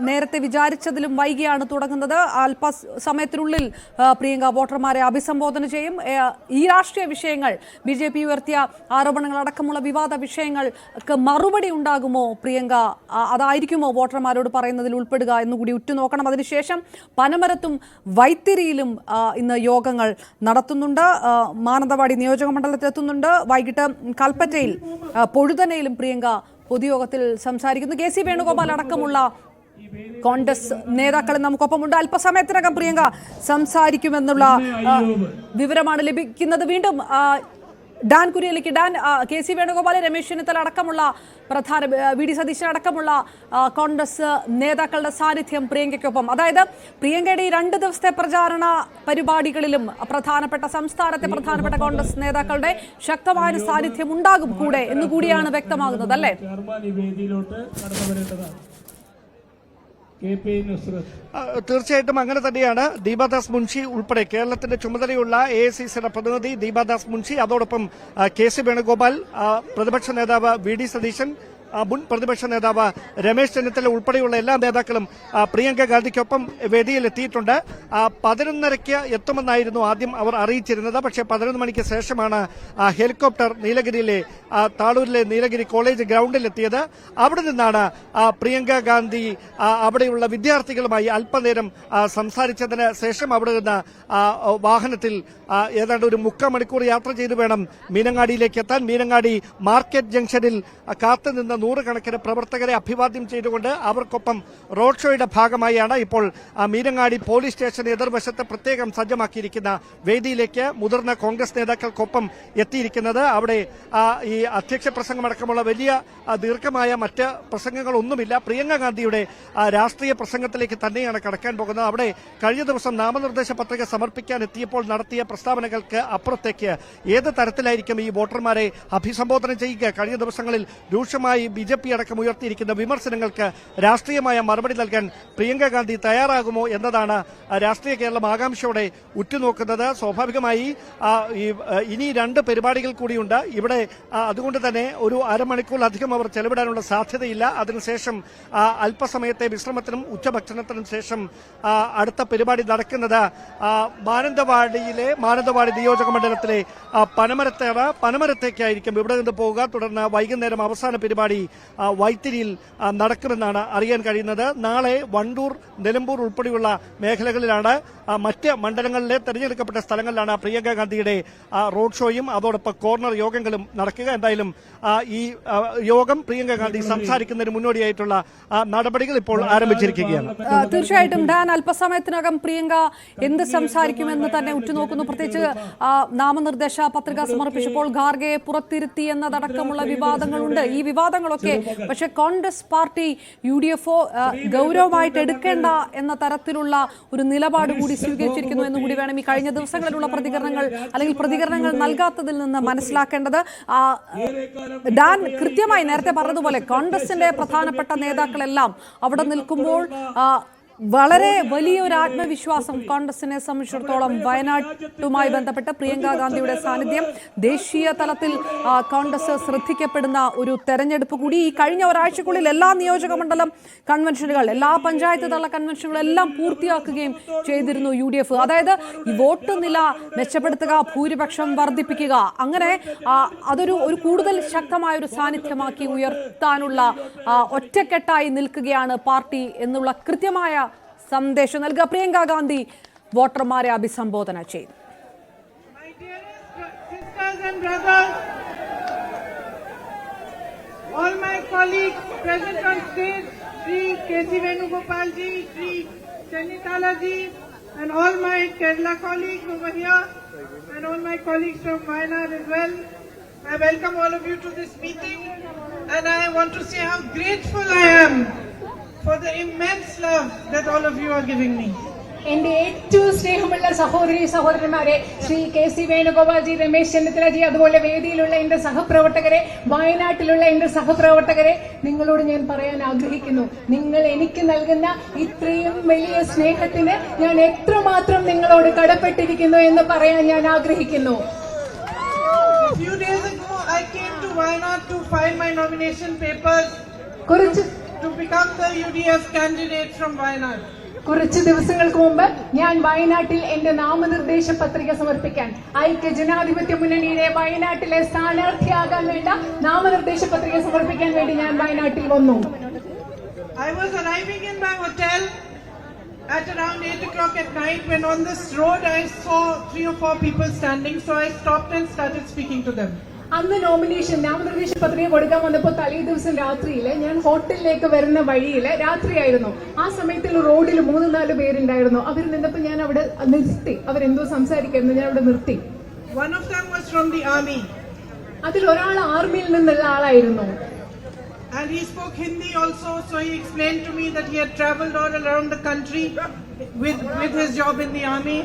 നേരത്തെ വിചാരിച്ചതിലും വൈകിയാണ് തുടങ്ങുന്നത്. അല്പസമയത്തിനുള്ളിൽ പ്രിയങ്ക വോട്ടർമാരെ അഭിസംബോധന ചെയ്യും. ഈ രാഷ്ട്രീയ വിഷയങ്ങൾ, BJP ഉയർത്തിയ ആരോപണങ്ങളടക്കമുള്ള വിവാദ വിഷയങ്ങൾക്ക് മറുപടി ഉണ്ടാകുമോ പ്രിയങ്ക? അതായിരിക്കുമോ വോട്ടർമാരോട് പറയുന്നതിൽ ഉൾപ്പെടുക എന്നുകൂടി ഉറ്റുനോക്കണം. അതിനുശേഷം പനമരത്തും വൈത്തിരിയിലും ഇന്ന് യോഗങ്ങൾ നടത്തുന്നുണ്ട്. മാനന്തവാടി നിയോജക മണ്ഡലത്തിൽ എത്തുന്നുണ്ട്. വൈകിട്ട് കൽപ്പറ്റയിൽ, പൊഴുതനയിലും പ്രിയങ്ക പൊതുയോഗത്തിൽ സംസാരിക്കുന്നു. KC വേണുഗോപാൽ അടക്കമുള്ള കോൺഗ്രസ് നേതാക്കൾ നമുക്കൊപ്പമുണ്ട്. അല്പസമയത്തിനകം പ്രിയങ്ക സംസാരിക്കുമെന്നുള്ള വിവരമാണ് ലഭിക്കുന്നത്. വീണ്ടും ഡാൻ കുര്യലിലേക്ക്. Dan, K C. വേണുഗോപാൽ, രമേശ് ചെന്നിത്തല അടക്കമുള്ള പ്രധാന വി ഡി സതീശൻ അടക്കമുള്ള കോൺഗ്രസ് നേതാക്കളുടെ സാന്നിധ്യം പ്രിയങ്കയ്ക്കൊപ്പം, അതായത് പ്രിയങ്കയുടെ ഈ 2 ദിവസത്തെ പ്രചാരണ പരിപാടികളിലും പ്രധാനപ്പെട്ട സംസ്ഥാനത്തെ പ്രധാനപ്പെട്ട കോൺഗ്രസ് നേതാക്കളുടെ ശക്തമായ സാന്നിധ്യം ഉണ്ടാകും കൂടെ എന്നുകൂടിയാണ് വ്യക്തമാകുന്നത്, അല്ലേ? തീർച്ചയായിട്ടും അങ്ങനെ തന്നെയാണ്. ദീപാദാസ് മുൻഷി ഉൾപ്പെടെ കേരളത്തിന്റെ ചുമതലയുള്ള AICCയുടെ പ്രതിനിധി ദീപാദാസ് മുൻഷി, അതോടൊപ്പം കെ.സി. വേണുഗോപാൽ, പ്രതിപക്ഷ നേതാവ് വി ഡി സതീശൻ, മുൻ പ്രതിപക്ഷ നേതാവ് രമേശ് ചെന്നിത്തല ഉൾപ്പെടെയുള്ള എല്ലാ നേതാക്കളും പ്രിയങ്ക ഗാന്ധിക്കൊപ്പം വേദിയിൽ എത്തിയിട്ടുണ്ട്. 11:30 എത്തുമെന്നായിരുന്നു ആദ്യം അവർ അറിയിച്ചിരുന്നത്. പക്ഷേ 11 മണിക്ക് ശേഷമാണ് ഹെലികോപ്റ്റർ നീലഗിരിയിലെ താളൂരിലെ നീലഗിരി കോളേജ് ഗ്രൌണ്ടിൽ എത്തിയത്. അവിടെ നിന്നാണ് പ്രിയങ്ക ഗാന്ധി അവിടെയുള്ള വിദ്യാർത്ഥികളുമായി അല്പനേരം സംസാരിച്ചതിന് ശേഷം അവിടെ നിന്ന് വാഹനത്തിൽ ഏതാണ്ട് ഒരു 3/4 മണിക്കൂർ യാത്ര ചെയ്തു വേണം മീനങ്ങാടിയിലേക്ക് എത്താൻ. മീനങ്ങാടി മാർക്കറ്റ് ജംഗ്ഷനിൽ കാത്തുനിന്ന 100 പ്രവർത്തകരെ അഭിവാദ്യം ചെയ്തുകൊണ്ട് അവർക്കൊപ്പം റോഡ് ഷോയുടെ ഭാഗമായാണ് ഇപ്പോൾ മീനങ്ങാടി പോലീസ് സ്റ്റേഷൻ എതിർവശത്ത് പ്രത്യേകം സജ്ജമാക്കിയിരിക്കുന്ന വേദിയിലേക്ക് മുതിർന്ന കോൺഗ്രസ് നേതാക്കൾക്കൊപ്പം എത്തിയിരിക്കുന്നത്. അവിടെ ഈ അധ്യക്ഷ പ്രസംഗമടക്കമുള്ള വലിയ ദീർഘമായ മറ്റ് പ്രസംഗങ്ങളൊന്നുമില്ല. പ്രിയങ്ക ഗാന്ധിയുടെ രാഷ്ട്രീയ പ്രസംഗത്തിലേക്ക് തന്നെയാണ് കടക്കാൻ പോകുന്നത്. അവിടെ കഴിഞ്ഞ ദിവസം നാമനിർദ്ദേശ പത്രിക സമർപ്പിക്കാൻ എത്തിയപ്പോൾ നടത്തിയ പ്രസ്താവനകൾക്ക് അപ്പുറത്തേക്ക് ഏത് തരത്തിലായിരിക്കും ഈ വോട്ടർമാരെ അഭിസംബോധന ചെയ്യുക? കഴിഞ്ഞ ദിവസങ്ങളിൽ രൂക്ഷമായി BJP അടക്കം ഉയർത്തിയിരിക്കുന്ന വിമർശനങ്ങൾക്ക് രാഷ്ട്രീയമായ മറുപടി നൽകാൻ പ്രിയങ്ക ഗാന്ധി തയ്യാറാകുമോ എന്നതാണ് രാഷ്ട്രീയ കേരളം ആകാംക്ഷയോടെ ഉറ്റുനോക്കുന്നത്. സ്വാഭാവികമായി ഇനി 2 പരിപാടികൾ കൂടിയുണ്ട് ഇവിടെ. അതുകൊണ്ട് തന്നെ ഒരു അരമണിക്കൂറിലധികം അവർ ചെലവിടാനുള്ള സാധ്യതയില്ല. അതിനുശേഷം അല്പസമയത്തെ വിശ്രമത്തിനും ഉച്ചഭക്ഷണത്തിനും ശേഷം അടുത്ത പരിപാടി നടക്കുന്നത് മാനന്തവാടി നിയോജക മണ്ഡലത്തിലെ പനമരത്തേക്കായിരിക്കും. ഇവിടെ നിന്ന് പോവുക. തുടർന്ന് വൈകുന്നേരം അവസാന പരിപാടി വൈത്തിരിയിൽ നടക്കുമെന്നാണ് അറിയാൻ കഴിയുന്നത്. നാളെ വണ്ടൂർ, നിലമ്പൂർ ഉൾപ്പെടെയുള്ള മേഖലകളിലാണ്, മറ്റ് മണ്ഡലങ്ങളിലെ തെരഞ്ഞെടുക്കപ്പെട്ട സ്ഥലങ്ങളിലാണ് പ്രിയങ്ക ഗാന്ധിയുടെ റോഡ് ഷോയും അതോടൊപ്പം കോർണർ യോഗങ്ങളും നടക്കുക. എന്തായാലും ഈ യോഗം പ്രിയങ്ക ഗാന്ധി സംസാരിക്കുന്നതിന് മുന്നോടിയായിട്ടുള്ള നടപടികൾ ഇപ്പോൾ ആരംഭിച്ചിരിക്കുകയാണ്. തീർച്ചയായിട്ടും ഡാൻ, അല്പസമയത്തിനകം പ്രിയങ്ക എന്ത് സംസാരിക്കുമെന്ന് തന്നെ ഉറ്റുനോക്കുന്നു. പ്രത്യേകിച്ച് നാമനിർദ്ദേശ പത്രിക സമർപ്പിച്ചപ്പോൾ ഖാർഗെയെ പുറത്തിരുത്തി എന്നതടക്കമുള്ള വിവാദങ്ങളുണ്ട്. ഈ വിവാദങ്ങളൊക്കെ പക്ഷേ കോൺഗ്രസ് പാർട്ടി UDF ഗൗരവമായിട്ട് എടുക്കേണ്ട എന്ന തരത്തിലുള്ള ഒരു നിലപാട് കൂടി സ്വീകരിച്ചിരിക്കുന്നു എന്നുകൂടി വേണം ഈ കഴിഞ്ഞ ദിവസങ്ങളിലുള്ള പ്രതികരണങ്ങൾ നൽകാത്തതിൽ നിന്ന് മനസ്സിലാക്കേണ്ടത്. ഡാൻ കൃത്യമായി നേരത്തെ പറഞ്ഞതുപോലെ കോൺഗ്രസിന്റെ പ്രധാനപ്പെട്ട നേതാക്കളെല്ലാം അവിടെ നിൽക്കുമ്പോൾ വളരെ വലിയൊരു ആത്മവിശ്വാസം കോൺഗ്രസിനെ സംബന്ധിച്ചിടത്തോളം വയനാട്ടുമായി ബന്ധപ്പെട്ട് പ്രിയങ്ക ഗാന്ധിയുടെ സാന്നിധ്യം ദേശീയ തലത്തിൽ കോൺഗ്രസ് ശ്രദ്ധിക്കപ്പെടുന്ന ഒരു തെരഞ്ഞെടുപ്പ് കൂടി. ഈ കഴിഞ്ഞ ഒരാഴ്ചക്കുള്ളിൽ എല്ലാ നിയോജക മണ്ഡലം കൺവെൻഷനുകൾ, എല്ലാ പഞ്ചായത്ത് തല കൺവെൻഷനുകളെല്ലാം പൂർത്തിയാക്കുകയും ചെയ്തിരുന്നു UDF. അതായത് ഈ വോട്ട് നില മെച്ചപ്പെടുത്തുക, ഭൂരിപക്ഷം വർദ്ധിപ്പിക്കുക, അങ്ങനെ അതൊരു കൂടുതൽ ശക്തമായ ഒരു സാന്നിധ്യമാക്കി ഉയർത്താനുള്ള ഒറ്റക്കെട്ടായി നിൽക്കുകയാണ് പാർട്ടി എന്നുള്ള കൃത്യമായ സന്ദേശം നൽകുക പ്രിയങ്ക ഗാന്ധി വോട്ടർമാരെ അഭിസംബോധന ചെയ്തു. All my colleagues present on stage, Sri K.C. Venugopal ji, Sri Chennitala ji, and all my Kerala colleagues over here, and all my colleagues from Wayanad as well. I welcome all of you to this meeting, and I want to say how grateful I am for the immense love that all of you are giving me. എന്റെ ഏറ്റവും സ്നേഹമുള്ള സഹോദരന്മാരെ, Shri KC Venugopalji, Ramesh ചെന്നിത്തലജി, അതുപോലെ വേദിയിലുള്ള എന്റെ സഹപ്രവർത്തകരെ, വയനാട്ടിലുള്ള എന്റെ സഹപ്രവർത്തകരെ, നിങ്ങളോട് ഞാൻ പറയാൻ ആഗ്രഹിക്കുന്നു, നിങ്ങൾ എനിക്ക് നൽകുന്ന ഇത്രയും വലിയ സ്നേഹത്തിന് ഞാൻ എത്രമാത്രം നിങ്ങളോട് കടപ്പെട്ടിരിക്കുന്നു എന്ന് പറയാൻ ഞാൻ ആഗ്രഹിക്കുന്നു. A few days ago I came to Wayanad to file my nomination papers to become the UDF candidate from Wayanad. കുറച്ച് ദിവസങ്ങൾക്ക് മുമ്പ് ഞാൻ വയനാട്ടിൽ എന്റെ നാമനിർദ്ദേശ പത്രിക സമർപ്പിക്കാൻ ഐക്യ ജനാധിപത്യ മുന്നണിയുടെ വയനാട്ടിലെ സ്ഥാനാർത്ഥിയാകാൻ വേണ്ട നാമനിർദ്ദേശ പത്രിക സമർപ്പിക്കാൻ വേണ്ടി ഞാൻ വയനാട്ടിൽ വന്നു. I was arriving in my hotel at around 8 o'clock at night when on this road I saw 3 or 4 people standing, so I stopped and started speaking to them. അന്ന് നോമിനേഷൻ നാമനിർദ്ദേശ പത്രിക കൊടുക്കാൻ വന്നപ്പോൾ തലേ ദിവസം രാത്രിയിൽ ഞാൻ ഹോട്ടലിലേക്ക് വരുന്ന വഴിയിൽ രാത്രിയായിരുന്നു. ആ സമയത്തിൽ റോഡിൽ 3-4 പേരുണ്ടായിരുന്നു. അവർ നിന്നപ്പോൾ ഞാൻ അവിടെ നിർത്തി. അവരെന്തോ സംസാരിക്കായിരുന്നു, ഞാൻ അവിടെ നിർത്തി. One of them was from the army. അതിൽ ഒരാൾ ആർമിയിൽ നിന്നുള്ള ആളായിരുന്നു. And he spoke Hindi also, so he explained to me that he had traveled all around the country with his job in the army.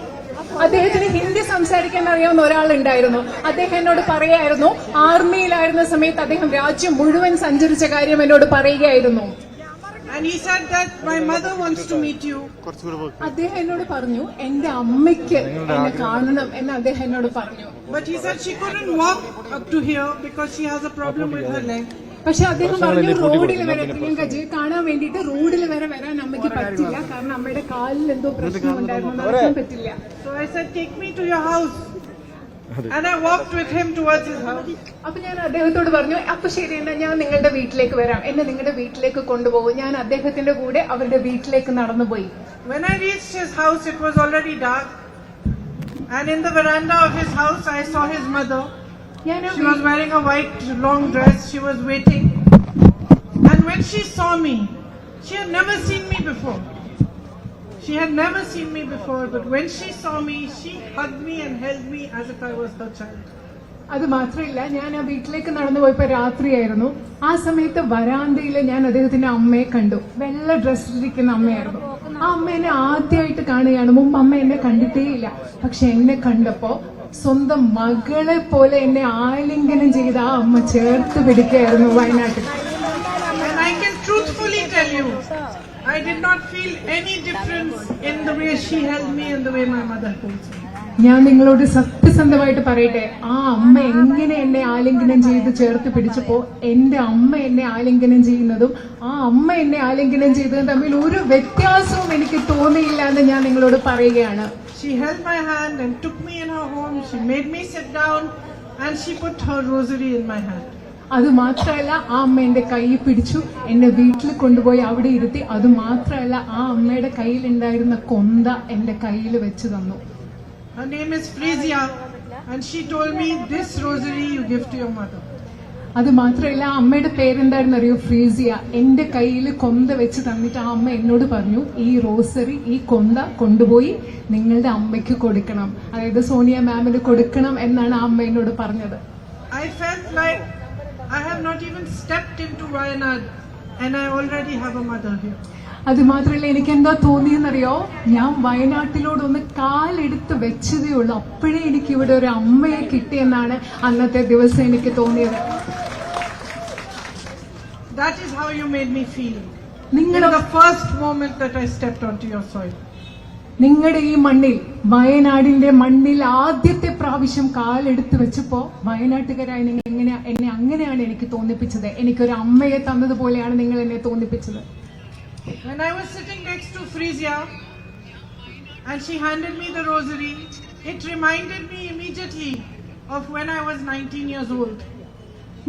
അദ്ദേഹത്തിന് ഹിന്ദി സംസാരിക്കാൻ അറിയാവുന്ന ഒരാളുണ്ടായിരുന്നു. അദ്ദേഹം എന്നോട് പറയായിരുന്നു, ആർമിയിലായിരുന്ന സമയത്ത് അദ്ദേഹം രാജ്യം മുഴുവൻ സഞ്ചരിച്ച കാര്യം എന്നോട് പറയുകയായിരുന്നു. And he said that my mother wants to meet you. അദ്ദേഹം എന്നോട് പറഞ്ഞു, എന്റെ അമ്മയ്ക്ക് എന്നെ കാണണം എന്ന് അദ്ദേഹം എന്നോട് പറഞ്ഞു. But he said she couldn't walk up to here because she has a problem with her leg. പക്ഷെ അദ്ദേഹം പറഞ്ഞു, റോഡിൽ വരെ പ്രിയങ്കജി കാണാൻ വേണ്ടിയിട്ട് റോഡിൽ വരെ വരാൻ അമ്മയ്ക്ക് പറ്റില്ല, കാരണം അമ്മയുടെ കാലിൽ എന്തോ പ്രശ്നം ഉണ്ടായിരുന്നു, നടക്കാൻ പറ്റില്ല. So I said, take me to your house. And I walked with him towards his house. അപ്പൊ ഞാൻ അദ്ദേഹത്തോട് പറഞ്ഞു, അപ്പൊ ശരി, എന്നാ ഞാൻ നിങ്ങളുടെ വീട്ടിലേക്ക് വരാം, എന്നെ നിങ്ങളുടെ വീട്ടിലേക്ക് കൊണ്ടുപോകും. ഞാൻ അദ്ദേഹത്തിന്റെ കൂടെ അവരുടെ വീട്ടിലേക്ക് നടന്നുപോയി. When I reached his house, it was already dark. And in the veranda of his house, I saw his mother. She was wearing a white long dress. She was waiting. And when she saw me, she had never seen me before. She had never seen me before, but when she saw me, she hugged me and held me as if I was her child. അത് മാത്രമല്ല, ഞാൻ ആ വീട്ടിലേക്ക് നടന്നു പോയപ്പോ രാത്രിയായിരുന്നു. ആ സമയത്ത് വരാന്തയിൽ ഞാൻ അദ്ദേഹത്തിന്റെ അമ്മയെ കണ്ടു. വെള്ള ഡ്രസ്സിലിരിക്കുന്ന അമ്മയായിരുന്നു. ആ അമ്മ എന്നെ ആദ്യമായിട്ട് കാണുകയാണ്. മുമ്പ് അമ്മ എന്നെ കണ്ടിട്ടേയില്ല. പക്ഷെ എന്നെ കണ്ടപ്പോ സ്വന്തം മകളെ പോലെ എന്നെ ആലിംഗനം ചെയ്ത് ആ അമ്മ ചേർത്ത് പിടിക്കുകയായിരുന്നു വയനാട്ടിൽ. And I can truthfully tell you, I did not feel any difference in the way she held me and the way my mother holds me. ഞാൻ നിങ്ങളോട് സത്യസന്ധമായിട്ട് പറയട്ടെ, ആ അമ്മ എങ്ങനെ എന്നെ ആലിംഗനം ചെയ്ത് ചേർത്ത് പിടിച്ചപ്പോ എന്റെ അമ്മ എന്നെ ആലിംഗനം ചെയ്യുന്നതും ആ അമ്മ എന്നെ ആലിംഗനം ചെയ്തതും തമ്മിൽ ഒരു വ്യത്യാസവും എനിക്ക് തോന്നിയില്ല എന്ന് ഞാൻ നിങ്ങളോട് പറയുകയാണ്. She held my hand and took me in her home. She made me sit down and she put her rosary in my hand. അത് മാത്രമല്ല, ആ അമ്മ എന്റെ കൈ പിടിച്ചു എന്നെ വീട്ടിൽ കൊണ്ടുപോയി അവിടെ ഇരുത്തി. അത് മാത്രമല്ല, ആ അമ്മയുടെ കയ്യിലുണ്ടായിരുന്ന കൊന്ത എന്റെ കയ്യിൽ വെച്ച് തന്നു. Her name is Frisia and she told me, this rosary you give to your mother. അത് മാത്രമല്ല, അമ്മയുടെ പേരെന്തായിരുന്നു അറിയോ? ഫ്രീസിയ. എന്റെ കയ്യിൽ കൊന്ത വെച്ച് തന്നിട്ട് ആ അമ്മ എന്നോട് പറഞ്ഞു, ഈ റോസറി, ഈ കൊന്ത കൊണ്ടുപോയി നിങ്ങളുടെ അമ്മയ്ക്ക് കൊടുക്കണം, അതായത് സോണിയ മാമിന് കൊടുക്കണം എന്നാണ് ആ അമ്മ എന്നോട് പറഞ്ഞത്. I felt like I have not even stepped into Wayanad and I already have a mother here. അത് മാത്രമല്ല, എനിക്ക് എന്താ തോന്നിയെന്നറിയോ? ഞാൻ വയനാട്ടിലോടൊന്ന് കാലെടുത്ത് വെച്ചതേ ഉള്ളൂ, അപ്പോഴേ എനിക്ക് ഇവിടെ ഒരു അമ്മയെ കിട്ടിയെന്നാണ് അന്നത്തെ ദിവസം എനിക്ക് തോന്നിയത്. That is how you made me feel. In the first moment that I stepped onto your soil. നിങ്ങളുടെ ഈ മണ്ണിൽ, വയനാടിന്റെ മണ്ണിൽ ആദ്യത്തെ പ്രാവശ്യം കാലെടുത്ത് വെച്ചപ്പോ വയനാട്ടുകാരായി നിങ്ങൾ എന്നെ അങ്ങനെയാണ് എനിക്ക് തോന്നിപ്പിച്ചത്. എനിക്കൊരു അമ്മയെ തന്നതുപോലെയാണ് നിങ്ങൾ എന്നെ തോന്നിപ്പിച്ചത്. When I was sitting next to Frisia and she handed me the rosary, it reminded me immediately of when I was 19 years old.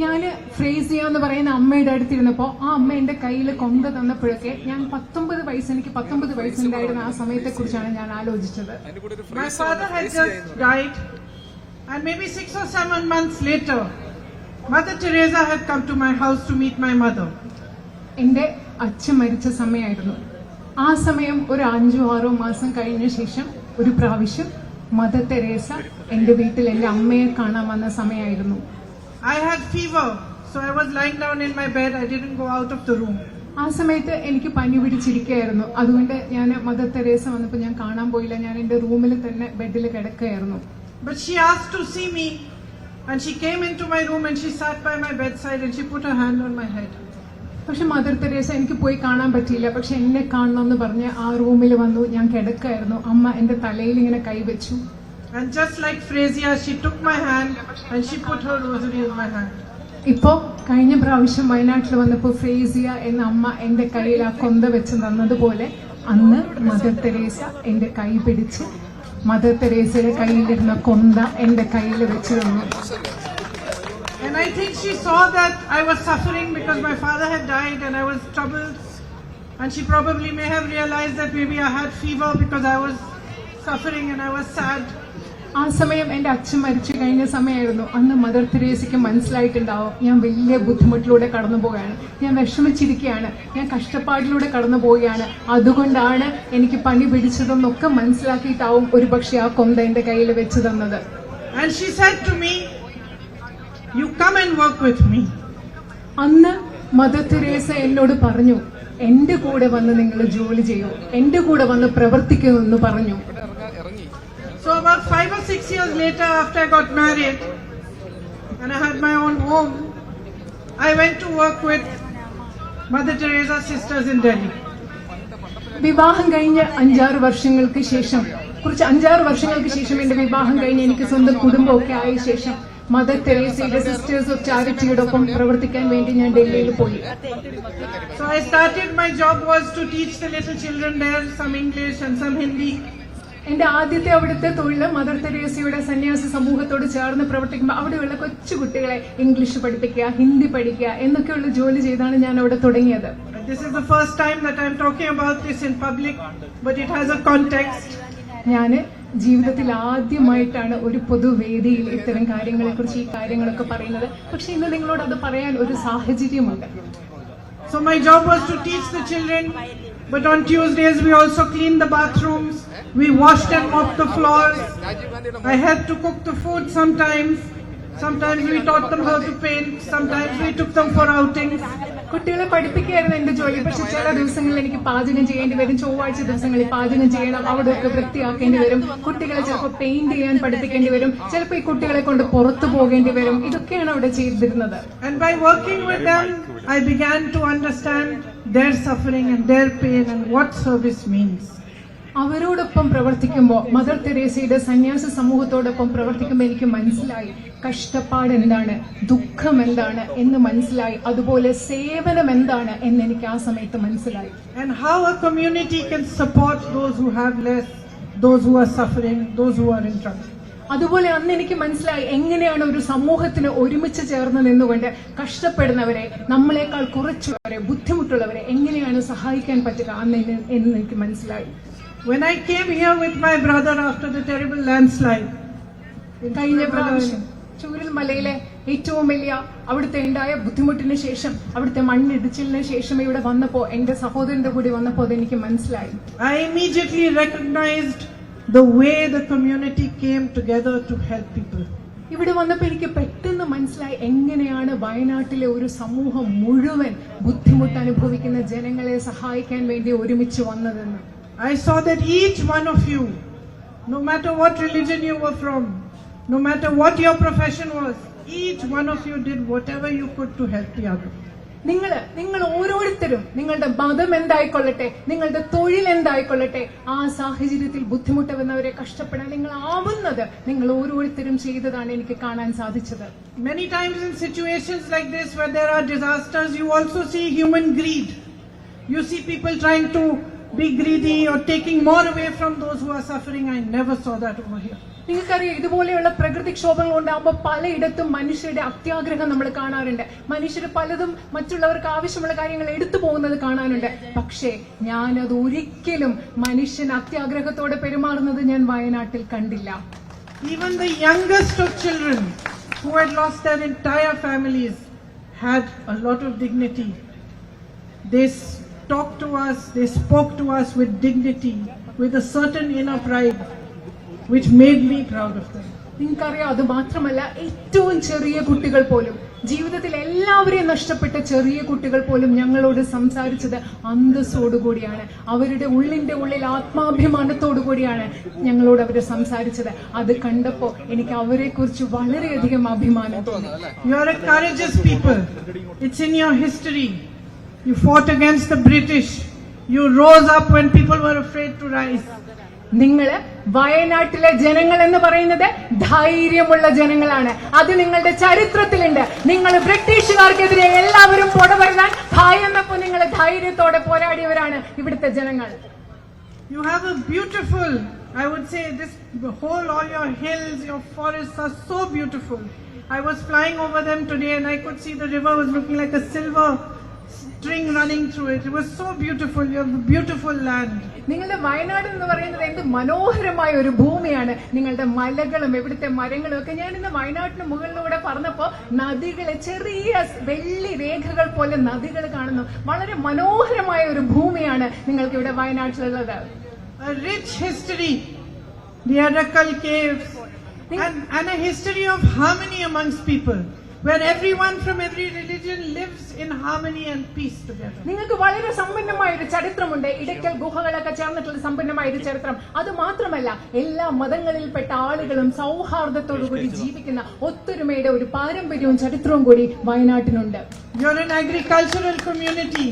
ഞാൻ ഫ്രേസിയ എന്ന് പറയുന്ന അമ്മയുടെ അടുത്തിരുന്നപ്പോ ആ അമ്മ എന്റെ കയ്യിൽ കൊന്ത തന്നപ്പോഴൊക്കെ ഞാൻ 19 വയസ്സ്, എനിക്ക് 19 വയസ്സുണ്ടായിരുന്ന ആ സമയത്തെ കുറിച്ചാണ് ഞാൻ ആലോചിച്ചത്. My father had just died and maybe 6 or 7 months later, Mother Teresa had come to my house to meet my mother. എന്റെ അച്ഛൻ മരിച്ച സമയമായിരുന്നു. ആ സമയം ഒരു 5-6 മാസം കഴിഞ്ഞ ശേഷം ഒരു പ്രാവശ്യം മദർ തെരേസ എന്റെ വീട്ടിൽ എന്റെ അമ്മയെ കാണാൻ വന്ന സമയമായിരുന്നു. I had fever, so I was lying down in my bed. I didn't go out of the room. ആ സമയത്ത് എനിക്ക് പനി പിടിച്ചിരിക്കുകയായിരുന്നു. അതുകൊണ്ട് ഞാൻ മദർ തെരേസ വന്നപ്പോൾ ഞാൻ കാണാൻ പോയില്ല. ഞാൻ എന്റെ റൂമിൽ തന്നെ ബെഡിൽ കിടക്കുകയായിരുന്നു. But she asked to see me and she came into my room and she sat by my bedside and she put her hand on my head. പക്ഷെ മദർ തെരേസ എനിക്ക് പോയി കാണാൻ പറ്റിയില്ല. പക്ഷെ എന്നെ കാണണമെന്ന് പറഞ്ഞ് ആ റൂമിൽ വന്നു. ഞാൻ കിടക്കുകയായിരുന്നു. അമ്മ എന്റെ തലയിൽ ഇങ്ങനെ കൈവച്ചു. And just like Frisia, she took my hand and she put her rosary in my hand. ഇപ്പോ കഴിഞ്ഞ പ്രാവശ്യം വയനാട്ടിൽ വന്നപ്പോൾ ഫ്രേസിയ എന്ന അമ്മ എന്റെ കയ്യിൽ ആ കൊന്ത വെച്ച് തന്നതുപോലെ അന്ന് മദർ തെരേസ എന്റെ കൈ പിടിച്ച് മദർ തെരേസയുടെ കയ്യിലിരുന്ന കൊന്ത എന്റെ കയ്യിൽ വെച്ച് തന്നു. And I think she saw that I was suffering because my father had died and I was troubled. And she probably may have realized that maybe I had fever because I was suffering and I was sad. ആ സമയം എൻ്റെ അച്ഛൻ മരിച്ചു കഴിഞ്ഞ സമയമായിരുന്നു. അന്ന് mother തെരേസയ്ക്ക് മനസ്സിലായിട്ടുണ്ടാവും ഞാൻ വലിയ ബുദ്ധിമുട്ടിലൂടെ കടന്നു പോവുകയാണ്, ഞാൻ വിഷമിച്ചിരിക്കുകയാണ്, ഞാൻ കഷ്ടപ്പാടിലൂടെ കടന്നു പോവുകയാണ്, അതുകൊണ്ടാണ് എനിക്ക് പണി പിടിച്ചതെന്നൊക്കെ മനസ്സിലാക്കിയിട്ടാവും ഒരുപക്ഷെ ആ കൊന്ത എൻ്റെ കയ്യിൽ വെച്ച് തന്നത്. And she said to me, "You come and work with me." അന്ന് മദർ തെരേസ എന്നോട് പറഞ്ഞു, എന്റെ കൂടെ വന്ന് നിങ്ങൾ ജോലി ചെയ്യൂ, എന്റെ കൂടെ വന്ന് പ്രവർത്തിക്കൂ എന്ന് പറഞ്ഞു. So about 5 or 6 years later, after I got married and I had my own home, I went to work with Mother Teresa's sisters in Delhi. വിവാഹം കഴിഞ്ഞ് 5-6 വർഷങ്ങൾക്ക് ശേഷം എന്റെ വിവാഹം കഴിഞ്ഞ് എനിക്ക് സ്വന്തം കുടുംബമൊക്കെ ആയ ശേഷം മദർ തെരേസയുടെ സിസ്റ്റേഴ്സ് ഓഫ് ചാരിറ്റിയുടെ ഒപ്പം പ്രവർത്തിക്കാൻ വേണ്ടി ഞാൻ ഡൽഹിയിൽ പോയി. So I started, my job was to teach the little children there some English and some Hindi. എന്റെ ആദ്യത്തെ അവിടുത്തെ തൊഴിൽ മദർ തെരേസയുടെ സന്യാസി സമൂഹത്തോട് ചേർന്ന് പ്രവർത്തിക്കുമ്പോൾ അവിടെയുള്ള കൊച്ചു കുട്ടികളെ ഇംഗ്ലീഷ് പഠിപ്പിക്കുക, ഹിന്ദി പഠിക്കുക എന്നൊക്കെയുള്ള ജോലി ചെയ്താണ് ഞാൻ അവിടെ തുടങ്ങിയത്. This is the first time that I am talking about this in public, but it has a context. ഞാൻ ജീവിതത്തിൽ ആദ്യമായിട്ടാണ് ഒരു പൊതുവേദിയിൽ ഇത്തരം കാര്യങ്ങളെക്കുറിച്ച് ഈ കാര്യങ്ങളൊക്കെ പറയുന്നത്. പക്ഷെ ഇന്ന് നിങ്ങളോട് അത് പറയാൻ ഒരു സാഹചര്യമുണ്ട്. So my job was to teach the children, but on Tuesdays we also cleaned the bathrooms, we washed and mopped the floors. I had to cook the food sometimes we taught them how to paint, sometimes we took them for outings. കുട്ടികളെ പഠിപ്പിക്കുകയായിരുന്നു എന്റെ ജോലി. പക്ഷെ ചില ദിവസങ്ങളിൽ എനിക്ക് പാചകം ചെയ്യേണ്ടി വരും. ചൊവ്വാഴ്ച ദിവസങ്ങളിൽ പാചകം ചെയ്യണം, അവിടെ ഒക്കെ വൃത്തിയാക്കേണ്ടി വരും. കുട്ടികളെ ചിലപ്പോൾ പെയിന്റ് ചെയ്യാൻ പഠിപ്പിക്കേണ്ടി വരും, ചിലപ്പോൾ ഈ കുട്ടികളെ കൊണ്ട് പുറത്തു പോകേണ്ടി വരും. ഇതൊക്കെയാണ് അവിടെ ചെയ്തിരുന്നത്. And by working with them, I began to understand their suffering and their pain and what service means. അവരോടൊപ്പം പ്രവർത്തിക്കുമ്പോൾ, മദർ തെരേസയുടെ സന്യാസ സമൂഹത്തോടൊപ്പം പ്രവർത്തിക്കുമ്പോൾ എനിക്ക് മനസ്സിലായി കഷ്ടപ്പാട് എന്താണ്, ദുഃഖം എന്താണ് എന്ന് മനസ്സിലായി. അതുപോലെ സേവനം എന്താണ് എന്ന് എനിക്ക് ആ സമയത്ത് മനസ്സിലായി. And how a community can support those who have less, those who are suffering, those who are in trouble. അതുപോലെ അന്ന് എനിക്ക് മനസ്സിലായി എങ്ങനെയാണ് ഒരു സമൂഹത്തിന് ഒരുമിച്ച് ചേർന്ന് നിന്നുകൊണ്ട് കഷ്ടപ്പെടുന്നവരെ, നമ്മളെക്കാൾ കുറച്ചുള്ളവരെ, ബുദ്ധിമുട്ടുള്ളവരെ എങ്ങനെയാണ് സഹായിക്കാൻ പറ്റുക എന്ന് എനിക്ക് മനസ്സിലായി. When I came here with my brother after the terrible landslide, കഴിഞ്ഞ പ്രാവശ്യം ചൂരൽമലയിലെ ഏറ്റവും വലിയ അവിടുത്തെ ഉണ്ടായ ബുദ്ധിമുട്ടിന് ശേഷം, അവിടുത്തെ മണ്ണിടിച്ചിലിന് ശേഷം ഇവിടെ വന്നപ്പോ, എന്റെ സഹോദരന്റെ കൂടി വന്നപ്പോ അതെനിക്ക് മനസ്സിലായി. I immediately recognized the way the community came together to help people. ഇവിടെ വന്നപ്പോൾ എനിക്ക് പെട്ടെന്ന് മനസ്സിലായി എങ്ങനെയാണ് വയനാട്ടിലെ ഒരു സമൂഹം മുഴുവൻ ബുദ്ധിമുട്ട് അനുഭവിക്കുന്ന ജനങ്ങളെ സഹായിക്കാൻ വേണ്ടി ഒരുമിച്ച് വന്നതെന്ന്. I saw that each one of you, no matter what religion you were from, no matter what your profession was, each one of you did whatever you could to help the other. നിങ്ങൾ ഓരോരുത്തരും നിങ്ങളുടെ മതം എന്തായിക്കൊള്ളട്ടെ, നിങ്ങളുടെ തൊഴിൽ എന്തായിക്കൊള്ളട്ടെ, ആ സാഹചര്യത്തിൽ ബുദ്ധിമുട്ട് വന്നവരെ കഷ്ടപ്പെടാൻ നിങ്ങൾ ആവുന്നത് നിങ്ങൾ ഓരോരുത്തരും ചെയ്തതാണ് എനിക്ക് കാണാൻ സാധിച്ചത്. Many times in situations like this where there are disasters, you also see human greed. You see people trying to be greedy or taking more away from those who are suffering. I never saw that over here. നിങ്ങൾക്കറിയാം, ഇതുപോലെയുള്ള പ്രകൃതിക്ഷോഭങ്ങൾ ഉണ്ടാകുമ്പോൾ പലയിടത്തും മനുഷ്യരുടെ അത്യാഗ്രഹം നമ്മൾ കാണാറുണ്ട്. മനുഷ്യർ പലതും മറ്റുള്ളവർക്ക് ആവശ്യമുള്ള കാര്യങ്ങൾ എടുത്തു പോകുന്നത് കാണാനുണ്ട്. പക്ഷേ ഞാനത് ഒരിക്കലും മനുഷ്യൻ അത്യാഗ്രഹത്തോടെ പെരുമാറുന്നത് ഞാൻ വയനാട്ടിൽ കണ്ടില്ല. Even the youngest of children who had lost their entire families had a lot of dignity. They talked to us, they spoke to us with dignity, with a certain inner pride, which made me proud of them. നിങ്ങൾക്കറിയാം, അത് മാത്രമല്ല ഏറ്റവും ചെറിയ കുട്ടികൾ പോലും, ജീവിതത്തിൽ എല്ലാവരെയും നഷ്ടപ്പെട്ട ചെറിയ കുട്ടികൾ പോലും ഞങ്ങളോട് സംസാരിച്ചത് അന്തസ്സോടുകൂടിയാണ്. അവരുടെ ഉള്ളിൽ ആത്മാഭിമാനത്തോടു കൂടിയാണ് ഞങ്ങളോട് അവർ സംസാരിച്ചത്. അത് കണ്ടപ്പോൾ എനിക്ക് അവരെ കുറിച്ച് വളരെയധികം അഭിമാനം തോന്നി. You are a courageous people. It's in your history. You fought against the British. You rose up when people were afraid to rise. നിങ്ങള് വയനാട്ടിലെ ജനങ്ങൾ എന്ന് പറയുന്നത് ധൈര്യമുള്ള ജനങ്ങളാണ്. അത് നിങ്ങളുടെ ചരിത്രത്തിലുണ്ട്. നിങ്ങൾ ബ്രിട്ടീഷുകാർക്കെതിരെ എല്ലാവരും പൊടപെടാൻ ഭയന്നപ്പോൾ നിങ്ങൾ ധൈര്യത്തോടെ പോരാടിയവരാണ് ഇവിടുത്തെ ജനങ്ങൾ. You have a beautiful, I would say, this whole, all your hills, your forests are so beautiful. I was flying over them today and I could see the river was looking like a silver string running through it. It was so beautiful. You have a beautiful land. നിങ്ങളുടെ വയനാട് എന്ന് പറയുന്നത് എന്ത് മനോഹരമായ ഒരു ഭൂമിയാണ്. നിങ്ങളുടെ മലകളും ഇവിടുത്തെ മരങ്ങളും ഒക്കെ. ഞാൻ ഇന്ന് വയനാട്ടിന് മുകളിലൂടെ പറഞ്ഞപ്പോ നദികളെ ചെറിയ വെള്ളി രേഖകൾ പോലെ നദികൾ കാണുന്നു. വളരെ മനോഹരമായ ഒരു ഭൂമിയാണ് നിങ്ങൾക്ക് ഇവിടെ വയനാട്ടിലുള്ളത്. A rich history, the Adakal caves, and a history of harmony amongst people, where everyone from every religion lives in harmony and peace together. നിങ്ങൾക്ക് വളരെ സമ്പന്നമായ ഒരു ചരിത്രമുണ്ട്. ഇടയ്ക്കൽ ഗുഹകളൊക്കെ ചേർന്നിട്ടുള്ള സമ്പന്നമായ ഒരു ചരിത്രം. അത് മാത്രമല്ല, എല്ലാ മതങ്ങളിൽപ്പെട്ട ആളുകളും സൗഹാർദ്ദത്തോടുകൂടി ജീവിക്കുന്ന ഒത്തൊരുമയുടെ ഒരു പാരമ്പര്യവും ചരിത്രവും കൂടി വയനാട്ടിനുണ്ട്. You're an agricultural community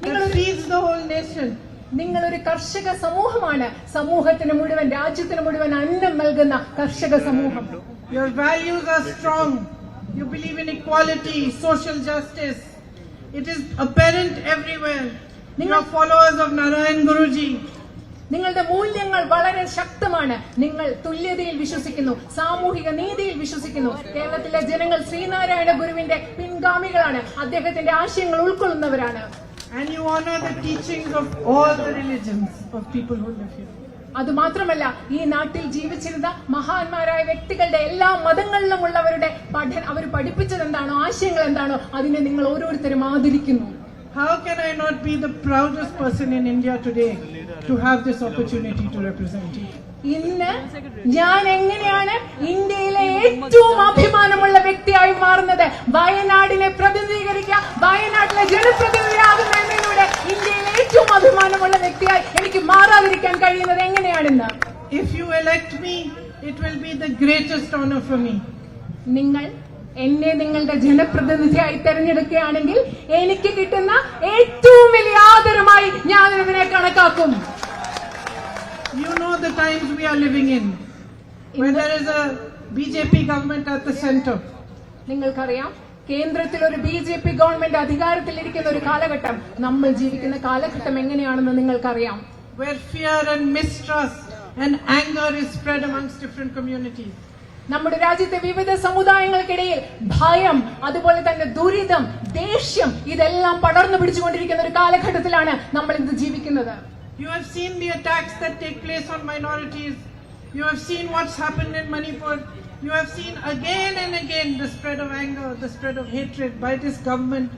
that feeds the whole nation. നിങ്ങളൊരു കർഷക സമൂഹമാണ്. സമൂഹത്തിന് മുഴുവൻ, രാജ്യത്തിന് മുഴുവൻ അന്നം നൽകുന്ന കർഷക സമൂഹം. Your values are strong. You believe in equality, social justice. It is apparent everywhere. You are followers of Narayan Guruji. നിങ്ങളുടെ മൂല്യങ്ങൾ വളരെ ശക്തമാണ്. നിങ്ങൾ തുല്യതയിൽ വിശ്വസിക്കുന്നു, സാമൂഹിക നീതിയിൽ വിശ്വസിക്കുന്നു. കേരളത്തിലെ ജനങ്ങൾ ശ്രീനാരായണ ഗുരുവിന്റെ പിൻഗാമികളാണ്. അദ്ദേഹത്തിന്റെ ആശയങ്ങൾ ഉൾക്കൊള്ളുന്നവരാണ്. And you honor the teachings of all the religions of people who live here. അതുമാത്രമല്ല, ഈ നാട്ടിൽ ജീവിച്ചിരുന്ന മഹാന്മാരായ വ്യക്തികളുടെ എല്ലാ മതങ്ങളിലുമുള്ളവരുടെ അവർ പഠിപ്പിച്ചത് എന്താണോ, ആശയങ്ങൾ എന്താണോ, അതിനെ നിങ്ങൾ ഓരോരുത്തരും ആദരിക്കുന്നു. How can I not be the proudest person in India today to have this opportunity to represent you? ഇന്ന് ഞാൻ എങ്ങനെയാണ് ഇന്ത്യയിലെ ഏറ്റവും അഭിമാനമുള്ള വ്യക്തിയായി മാറുന്നത്? വയനാടിനെ പ്രതിനിധീകരിക്കുക, വയനാട്ടിലെ ജനപ്രതിനിധിയാകുന്ന എന്നതിലൂടെ ഇന്ത്യയിലെ ഏറ്റവും അഭിമാനമുള്ള വ്യക്തിയായി എനിക്ക് മാറാതിരിക്കാൻ കഴിയുന്നത് എങ്ങനെയാണെന്ന്. If you elect me, it will be the greatest honor for me. നിങ്ങൾ എന്നെ നിങ്ങളുടെ ജനപ്രതിനിധിയായി തെരഞ്ഞെടുക്കുകയാണെങ്കിൽ എനിക്ക് കിട്ടുന്ന ഏറ്റവും വലിയ ആദരമായി ഞാൻ ഇതിനെ കണക്കാക്കും. You know the times we are living in, where there is a BJP government at the center. നിങ്ങൾക്കറിയാം, കേന്ദ്രത്തിൽ ഒരു BJP ഗവൺമെന്റ് അധികാരത്തിലിരിക്കുന്ന ഒരു കാലഘട്ടം. നമ്മൾ ജീവിക്കുന്ന കാലഘട്ടം എങ്ങനെയാണെന്ന് നിങ്ങൾക്കറിയാം. Where fear and mistrust and anger is spread amongst different communities. നമ്മുടെ രാജ്യത്തെ വിവിധ സമുദായങ്ങൾക്കിടയിൽ ഭയം, അതുപോലെ തന്നെ ദുരിതം, ദേഷ്യം ഇതെല്ലാം പടർന്നു പിടിച്ചുകൊണ്ടിരിക്കുന്ന ഒരു കാലഘട്ടത്തിലാണ് നമ്മൾ ഇന്ന് ജീവിക്കുന്നത്. You have seen the attacks that take place on minorities. You have seen what's happened in Manipur. You have seen again and again the spread of anger, the spread of hatred by this government,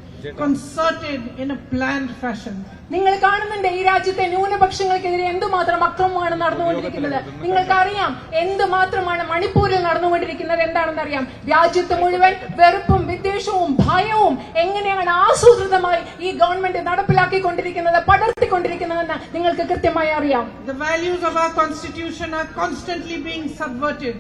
concerted in a planned fashion. നിങ്ങൾ കാണുന്നുണ്ട് ഈ രാജ്യത്തെ ന്യൂനപക്ഷങ്ങൾക്കെതിരെ എന്തുമാത്രം അക്രമമാണ് നടന്നുകൊണ്ടിരിക്കുന്നത്. നിങ്ങൾക്കറിയാം എന്തുമാത്രമാണ് മണിപ്പൂരിൽ നടന്നുകൊണ്ടിരിക്കുന്നത്. എന്താണെന്നറിയാം, രാജ്യത്ത് മുഴുവൻ വെറുപ്പും വിദ്വേഷവും ഭയവും എങ്ങനെയാണ് ആസൂത്രിതമായി ഈ ഗവൺമെന്റ് നടപ്പിലാക്കിക്കൊണ്ടിരിക്കുന്നത്, പടർത്തിക്കൊണ്ടിരിക്കുന്നതെന്ന് നിങ്ങൾക്ക് കൃത്യമായി അറിയാം. The values of our constitution are constantly being subverted.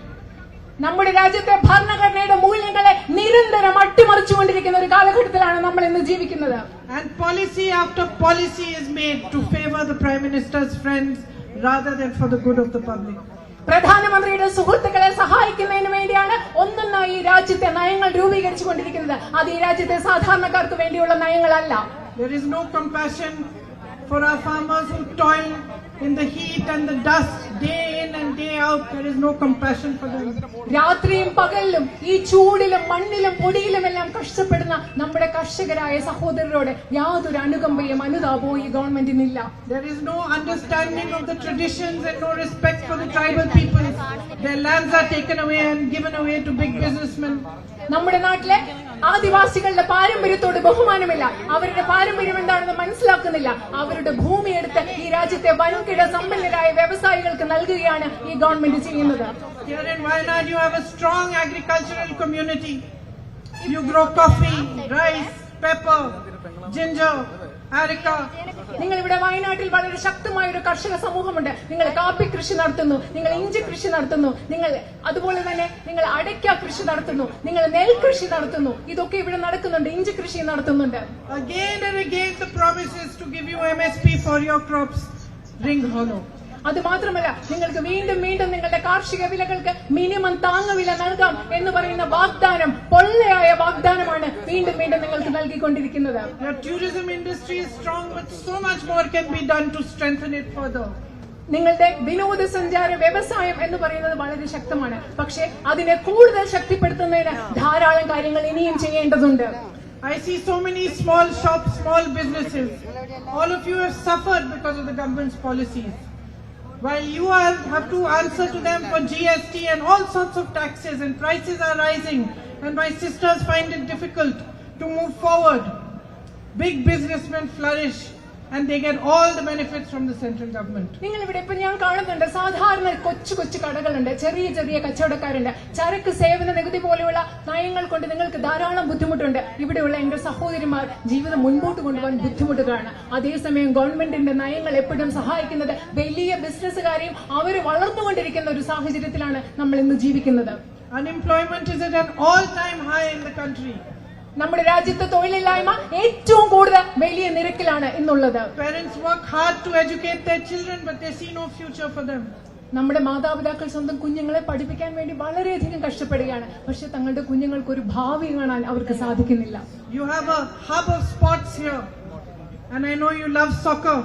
നമ്മുടെ രാജ്യത്തെ ഭരണഘടനയുടെ മൂല്യങ്ങളെ നിരന്തരം അട്ടിമറിച്ചുകൊണ്ടിരിക്കുന്ന ഒരു കാലഘട്ടത്തിലാണ് നമ്മൾ ഇന്ന് ജീവിക്കുന്നത്. And policy after policy is made to favor the Prime Minister's friends rather than for the good of the public. പ്രധാനമന്ത്രിയുടെ സുഹൃത്തുക്കളെ സഹായിക്കുന്നതിന് വേണ്ടിയാണ് ഒന്നൊന്നായി ഈ രാജ്യത്തെ നയങ്ങൾ രൂപീകരിച്ചുകൊണ്ടിരിക്കുന്നത്. അത് ഈ രാജ്യത്തെ സാധാരണക്കാർക്ക് വേണ്ടിയുള്ള നയങ്ങളല്ല. There is no compassion for our farmers who toil in the heat and the dust day in and day out. There is no compassion for them. രാത്രിയും പകലിലും ഈ ചൂടിലും മണ്ണിലും പൊടിയിലും എല്ലാം കഷ്ടപ്പെടുന്ന നമ്മുടെ കർഷകരായ സഹോദരരോട് യാതൊരു അനുകമ്പയും അനുതാപവും ഈ ഗവൺമെന്റിനില്ല. There is no understanding of the traditions and no respect for the tribal peoples. Their lands are taken away and given away to big businessmen. നമ്മുടെ നാട്ടിലെ ആദിവാസികളുടെ പാരമ്പര്യത്തോട് ബഹുമാനമില്ല. അവരുടെ പാരമ്പര്യം എന്താണെന്ന് മനസ്സിലാക്കുന്നില്ല. അവരുടെ ഭൂമി എടുത്ത് ഈ രാജ്യത്തെ വൻകിട സമ്പന്നരായ വ്യവസായികൾക്ക് നൽകുകയാണ് ഈ ഗവൺമെന്റ് ചെയ്യുന്നത്. Here in Wayanad you have a strong agricultural community. You grow coffee, rice, pepper, ginger, areca. നിങ്ങൾ ഇവിടെ വയനാട്ടിൽ വളരെ ശക്തമായ ഒരു കർഷക സമൂഹമുണ്ട്. നിങ്ങൾ കാപ്പി കൃഷി നടത്തുന്നു, നിങ്ങൾ ഇഞ്ചി കൃഷി നടത്തുന്നു, നിങ്ങൾ അതുപോലെ തന്നെ നിങ്ങൾ അടയ്ക്ക കൃഷി നടത്തുന്നു, നിങ്ങൾ നെൽകൃഷി നടത്തുന്നു. ഇതൊക്കെ ഇവിടെ നടക്കുന്നുണ്ട്. ഇഞ്ചി കൃഷി നടത്തുന്നുണ്ട്. Again and again the promises to give you MSP for your crops ring hollow. അത് മാത്രമല്ല, നിങ്ങൾക്ക് വീണ്ടും വീണ്ടും നിങ്ങളുടെ കാർഷിക വിലകൾക്ക് മിനിമം താങ്ങുവില നൽകാം എന്ന് പറയുന്ന വാഗ്ദാനം പൊള്ളയായ വാഗ്ദാനമാണ് വീണ്ടും വീണ്ടും നിങ്ങൾക്ക് നൽകിക്കൊണ്ടിരിക്കുന്നത്. Your tourism industry is strong, but so much more can be done to strengthen it further. നിങ്ങളുടെ വിനോദസഞ്ചാര വ്യവസായം എന്ന് പറയുന്നത് വളരെ ശക്തമാണ്. പക്ഷേ അതിനെ കൂടുതൽ ശക്തിപ്പെടുത്തുന്നതിന് ധാരാളം കാര്യങ്ങൾ ഇനിയും ചെയ്യേണ്ടതുണ്ട്. I see so many small shops, small businesses. All of you have suffered because of the government's policies. While you have to answer to them for GST and all sorts of taxes, and prices are rising, and my sisters find it difficult to move forward. Big businessmen flourish and they get all the benefits from the central government. നിങ്ങൾ ഇവിടെ ഇപ്പൊ ഞാൻ കാണുന്നുണ്ട് സാധാരണ കൊച്ചു കൊച്ചു കടകളുണ്ട്, ചെറിയ ചെറിയ കച്ചവടക്കാരുണ്ട്. ചരക്ക് സേവന നികുതി പോലെയുള്ള നയങ്ങൾ കൊണ്ട് നിങ്ങൾക്ക് ധാരാളം ബുദ്ധിമുട്ടുണ്ട്. ഇവിടെയുള്ള എന്റെ സഹോദരിമാർ ജീവിതം മുൻപോട്ട് കൊണ്ടുപോകാൻ ബുദ്ധിമുട്ടുകയാണ്. അതേസമയം ഗവൺമെന്റിന്റെ നയങ്ങൾ എപ്പോഴും സഹായിക്കുന്നത് വലിയ ബിസിനസ്സുകാരെയും അവർ വളർന്നുകൊണ്ടിരിക്കുന്ന ഒരു സാഹചര്യത്തിലാണ് നമ്മൾ ഇന്ന് ജീവിക്കുന്നത്. Unemployment is at an all-time high in the country. നമ്മുടെ രാജ്യത്തെ തൊഴിലില്ലായ്മ ഏറ്റവും കൂടുതൽ വലിയ നിരക്കിലാണ് ഇന്നുള്ളത്. Parents work hard to educate their children, but they see no future for them. നമ്മുടെ മാതാപിതാക്കൾ സ്വന്തം കുഞ്ഞുങ്ങളെ പഠിപ്പിക്കാൻ വേണ്ടി വളരെയധികം കഷ്ടപ്പെടുകയാണ്. പക്ഷെ തങ്ങളുടെ കുഞ്ഞുങ്ങൾക്ക് ഒരു ഭാവി കാണാൻ അവർക്ക് സാധിക്കുന്നില്ല. You have a hub of sports here, and I know you love soccer,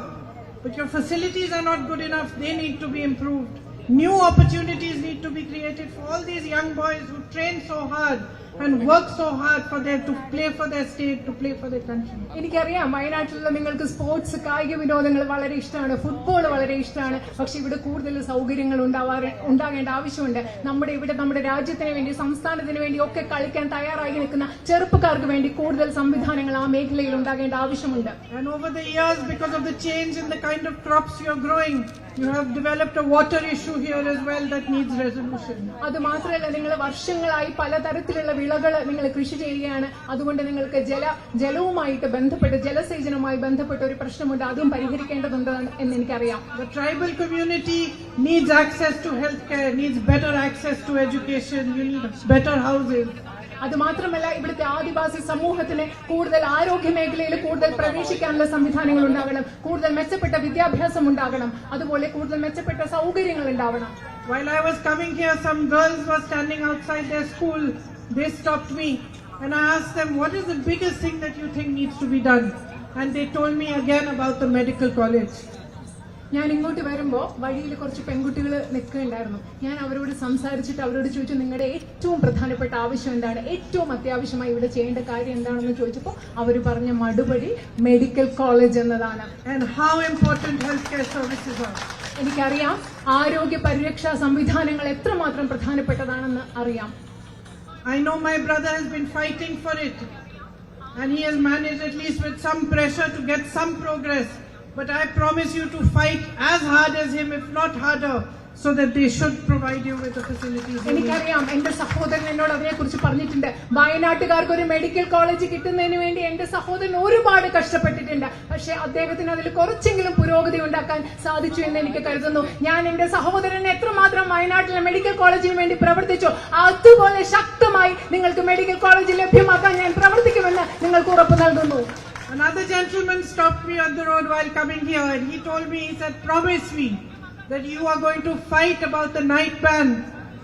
but your facilities are not good enough. They need to be improved. New opportunities need to be created for all these young boys who train so hard and work so hard to play for their state, to play for their country. എനിക്കറിയാം വയനാട്ടിലുള്ള നിങ്ങൾക്ക് sports കായിക വിനോദങ്ങൾ വളരെ ഇഷ്ടമാണ്, football വളരെ ഇഷ്ടമാണ്. പക്ഷെ ഇവിടെ കൂടുതൽ സൗകര്യങ്ങൾ ഉണ്ടാകേണ്ട ആവശ്യമുണ്ട്. നമ്മുടെ രാജ്യത്തിന് വേണ്ടി, സംസ്ഥാനത്തിന് വേണ്ടി ഒക്കെ കളിക്കാൻ തയ്യാറായി നിൽക്കുന്ന ചെറുപ്പക്കാർക്ക് വേണ്ടി കൂടുതൽ സംവിധാനങ്ങൾ ആ മേഖലയിൽ ഉണ്ടാകേണ്ട ആവശ്യമുണ്ട്. And over the years, because of the change in the kind of crops you are growing, you have developed a water issue here as well that needs resolution. അത് മാത്രമല്ല, നിങ്ങൾ വർഷങ്ങളായി പലതരത്തിലുള്ള വിളകൾ നിങ്ങൾ കൃഷി ചെയ്യുകയാണ്. അതുകൊണ്ട് നിങ്ങൾക്ക് ജലവുമായിട്ട് ബന്ധപ്പെട്ട്, ജലസേചനവുമായി ബന്ധപ്പെട്ട ഒരു പ്രശ്നമുണ്ട്. അതും പരിഹരിക്കേണ്ടതുണ്ട് എന്ന് എനിക്കറിയാം. The tribal community needs access to healthcare, needs better access to education, you need better housing. അത് മാത്രമല്ല, ഇവിടുത്തെ ആദിവാസി സമൂഹത്തിന് കൂടുതൽ ആരോഗ്യ മേഖലയിൽ കൂടുതൽ പ്രവേശിക്കാനുള്ള സംവിധാനങ്ങൾ ഉണ്ടാകണം, കൂടുതൽ മെച്ചപ്പെട്ട വിദ്യാഭ്യാസം ഉണ്ടാകണം, അതുപോലെ കൂടുതൽ മെച്ചപ്പെട്ട സൗകര്യങ്ങൾ ഉണ്ടാവണം. While I was coming here, some girls were standing outside their school. They stopped me and I asked them, what is the biggest thing that you think needs to be done? And they told me again about the medical college. ഞാൻ ഇങ്ങോട്ട് വരുമ്പോൾ വഴിയിൽ കുറച്ച് പെൺകുട്ടികൾ നിൽക്കുന്നുണ്ടായിരുന്നു. ഞാൻ അവരോട് സംസാരിച്ചിട്ട് അവരോട് ചോദിച്ചു, നിങ്ങളുടെ ഏറ്റവും പ്രധാനപ്പെട്ട ആവശ്യം എന്താണ്, ഏറ്റവും അത്യാവശ്യമായി ഇവിടെ ചെയ്യേണ്ട കാര്യം എന്താണെന്ന് ചോദിച്ചപ്പോൾ അവർ പറഞ്ഞ മറുപടി മെഡിക്കൽ കോളേജ് എന്നതാണ്. And how important healthcare services are. എനിക്കറിയാം ആരോഗ്യ പരിരക്ഷാ സംവിധാനങ്ങൾ എത്രമാത്രം പ്രധാനപ്പെട്ടതാണെന്ന് അറിയാം. I know my brother has been fighting for it and he has managed, at least with some pressure, to get some progress. But I promise you to fight as hard as him, if not harder, so that they should provide you with the facilities. എനിക്കറിയാം, എന്റെ സഹോദരൻ എന്നോട് അതിനെക്കുറിച്ച് പറഞ്ഞിട്ടുണ്ട്. വയനാട്ടുകാർക്ക് ഒരു medical college കിട്ടുന്നതിന് വേണ്ടി എന്റെ സഹോദരൻ ഒരുപാട് കഷ്ടപ്പെട്ടിട്ടുണ്ട്. പക്ഷെ അദ്ദേഹത്തിന് അതിൽ കുറച്ചെങ്കിലും പുരോഗതി ഉണ്ടാക്കാൻ സാധിച്ചു എന്ന് എനിക്ക് കരുതുന്നു. ഞാൻ എന്റെ സഹോദരൻ എത്രമാത്രം വയനാട്ടിലെ മെഡിക്കൽ കോളേജിന് വേണ്ടി പ്രവർത്തിച്ചു, അതുപോലെ ശക്തമായി നിങ്ങൾക്ക് മെഡിക്കൽ കോളേജ് ലഭ്യമാക്കാൻ ഞാൻ പ്രവർത്തിക്കുമെന്ന് നിങ്ങൾക്ക് ഉറപ്പ് നൽകുന്നു. Another gentleman stopped me on the road while coming here and he told me, he said, promise me that you are going to fight about the night ban,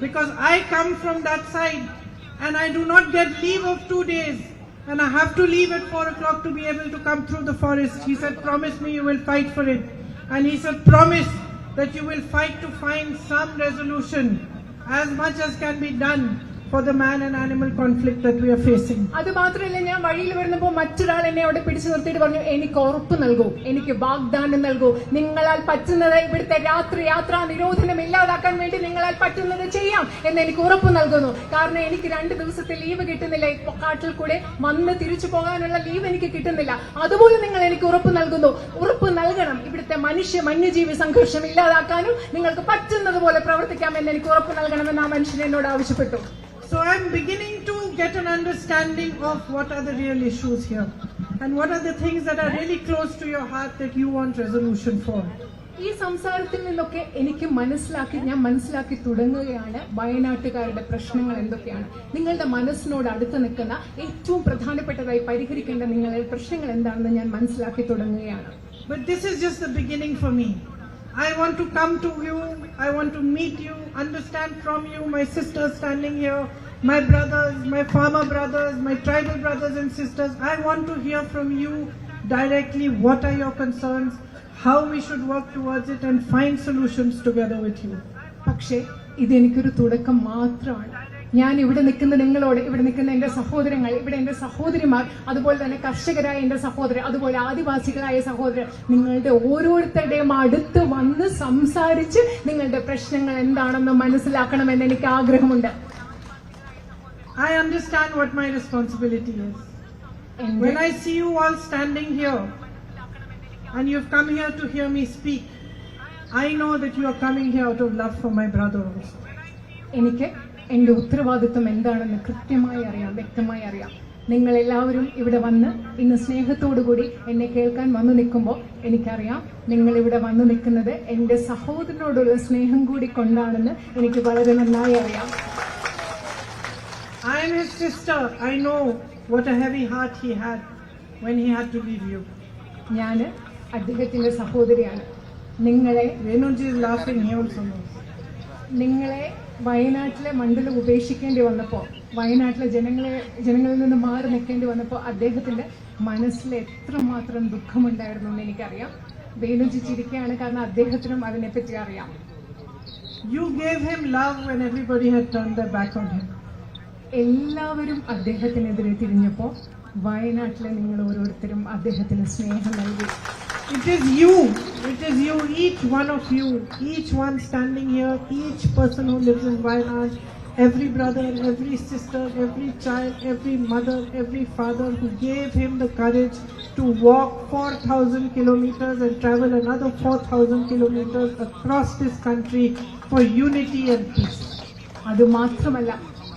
because I come from that side and I do not get leave of 2 days and I have to leave at 4 o'clock to be able to come through the forest. He said, promise me you will fight for it. And he said, promise that you will fight to find some resolution, as much as can be done, for the man and animal conflict that we are facing. അത് മാത്രമല്ല, ഞാൻ വഴിയിൽ വരുന്നപ്പോൾ മറ്റൊരാൾ എന്നെ അവിടെ പിടിച്ചു നിർത്തിയിട്ട് പറഞ്ഞു, എനിക്ക് ഉറപ്പ് നൽകൂ, എനിക്ക് വാഗ്ദാനം നൽകൂ, നിങ്ങളാൽ പറ്റുന്നത് ഇവിടുത്തെ യാത്രാ നിരോധനം ഇല്ലാതാക്കാൻ വേണ്ടി നിങ്ങളാൽ പറ്റുന്നത് ചെയ്യാം എന്ന് എനിക്ക് ഉറപ്പ് നൽകുന്നു. കാരണം എനിക്ക് 2 ദിവസത്തെ ലീവ് കിട്ടുന്നില്ല, കാട്ടിൽ കൂടെ വന്ന് തിരിച്ചു പോകാനുള്ള ലീവ് എനിക്ക് കിട്ടുന്നില്ല. അതുപോലെ നിങ്ങൾ എനിക്ക് ഉറപ്പ് നൽകുന്നു, ഉറപ്പ് നൽകണം, ഇവിടുത്തെ വന്യജീവി സംഘർഷം ഇല്ലാതാക്കാനും നിങ്ങൾക്ക് പറ്റുന്നത് പോലെ പ്രവർത്തിക്കാമെന്ന് എനിക്ക് ഉറപ്പ് നൽകണമെന്ന് ആ മനുഷ്യൻ എന്നോട് ആവശ്യപ്പെട്ടു. So I'm beginning to get an understanding of what are the real issues here and what are the things that are really close to your heart that you want resolution for. ഈ സംസാരത്തിൽ നിന്നൊക്കെ ഞാൻ മനസ്സിലാക്കി തുടങ്ങുകയാണ് വയനാട്ടുകാരുടെ പ്രശ്നങ്ങൾ എന്തൊക്കെയാണ്. നിങ്ങളുടെ മനസ്സിനോട് അടുത്ത് നിൽക്കുന്ന ഏറ്റവും പ്രധാനപ്പെട്ടതായി പരിഹരിക്കേണ്ട നിങ്ങളുടെ പ്രശ്നങ്ങൾ എന്താണെന്ന് ഞാൻ മനസ്സിലാക്കി തുടങ്ങുകയാണ്. But this is just the beginning for me. I want to come to you, I want to meet you, understand from you, my sisters standing here, my brothers, my farmer brothers, my tribal brothers and sisters. I want to hear from you directly what are your concerns, how we should work towards it and find solutions together with you. പക്ഷേ ഇതെനിക്കൊരു തുടക്കം മാത്രമാണ്. ഞാൻ ഇവിടെ നിൽക്കുന്ന നിങ്ങളോട്, ഇവിടെ നിൽക്കുന്ന എന്റെ സഹോദരങ്ങൾ, ഇവിടെ എന്റെ സഹോദരിമാർ, അതുപോലെ തന്നെ കർഷകരായ എന്റെ സഹോദരർ, അതുപോലെ ആദിവാസികളായ സഹോദരർ, നിങ്ങളുടെ ഓരോരുത്തരുടെയും അടുത്ത് വന്ന് സംസാരിച്ച് നിങ്ങളുടെ പ്രശ്നങ്ങൾ എന്താണെന്ന് മനസ്സിലാക്കണമെന്ന് എനിക്ക് ആഗ്രഹമുണ്ട്. I understand what my responsibility is. When I see you all standing here and you've come here to hear me speak, I know that you are coming here out of love for my brother also. എനിക്ക് എന്റെ ഉത്തരവാദിത്വം എന്താണെന്ന് കൃത്യമായി അറിയാം, വ്യക്തമായി അറിയാം. നിങ്ങൾ എല്ലാവരും ഇവിടെ വന്ന് ഇന്ന് സ്നേഹത്തോടുകൂടി എന്നെ കേൾക്കാൻ വന്നു നിൽക്കുമ്പോൾ എനിക്കറിയാം നിങ്ങൾ ഇവിടെ വന്നു നിൽക്കുന്നത് എന്റെ സഹോദരനോടുള്ള സ്നേഹം കൂടി കൊണ്ടാണെന്ന് എനിക്ക് വളരെ നന്നായി അറിയാം. I am his sister. I know what a heavy heart he had when he had to leave you. ഞാൻ അദ്ദേഹത്തിന്റെ സഹോദരിയാണ്. നിങ്ങളെ Venuji is laughing, he also knows. നിങ്ങളെ വയനാട്ടിലെ മണ്ഡലം ഉപേക്ഷിക്കേണ്ടി വന്നപ്പോൾ, വയനാട്ടിലെ ജനങ്ങളിൽ നിന്ന് മാറി നിൽക്കേണ്ടി വന്നപ്പോൾ അദ്ദേഹത്തിന്റെ മനസ്സിൽ എത്രമാത്രം ദുഃഖമുണ്ടായിരുന്നു എന്ന് എനിക്കറിയാം. വേണുജി ചിരിക്കുകയാണ്, കാരണം അദ്ദേഹത്തിനും അതിനെപ്പറ്റി അറിയാം. You gave him love when everybody had turned their back on him. എല്ലാവരും അദ്ദേഹത്തിനെതിരെ തിരിഞ്ഞപ്പോൾ വയനാട്ടിലെ നിങ്ങൾ ഓരോരുത്തരും അദ്ദേഹത്തിന് സ്നേഹം നൽകി. It is you, each one of you, each one standing here, each person who lives in Wayanad, every brother, every sister, every child, every mother, every father who gave him the courage to walk 4,000 kilometers and travel another 4,000 kilometers across this country for unity and peace. അത് മാത്രമല്ല,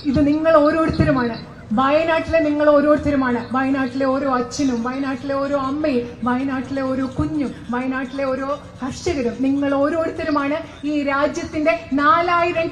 ഇത് നിങ്ങൾ ഓരോരുത്തരുമാണ്. വയനാട്ടിലെ നിങ്ങൾ ഓരോരുത്തരുമാണ്. വയനാട്ടിലെ ഓരോ അച്ഛനും, വയനാട്ടിലെ ഓരോ അമ്മയും, വയനാട്ടിലെ ഓരോ കുഞ്ഞും, വയനാട്ടിലെ ഓരോ കർഷകരും, നിങ്ങൾ ഓരോരുത്തരുമാണ് ഈ രാജ്യത്തിന്റെ 4000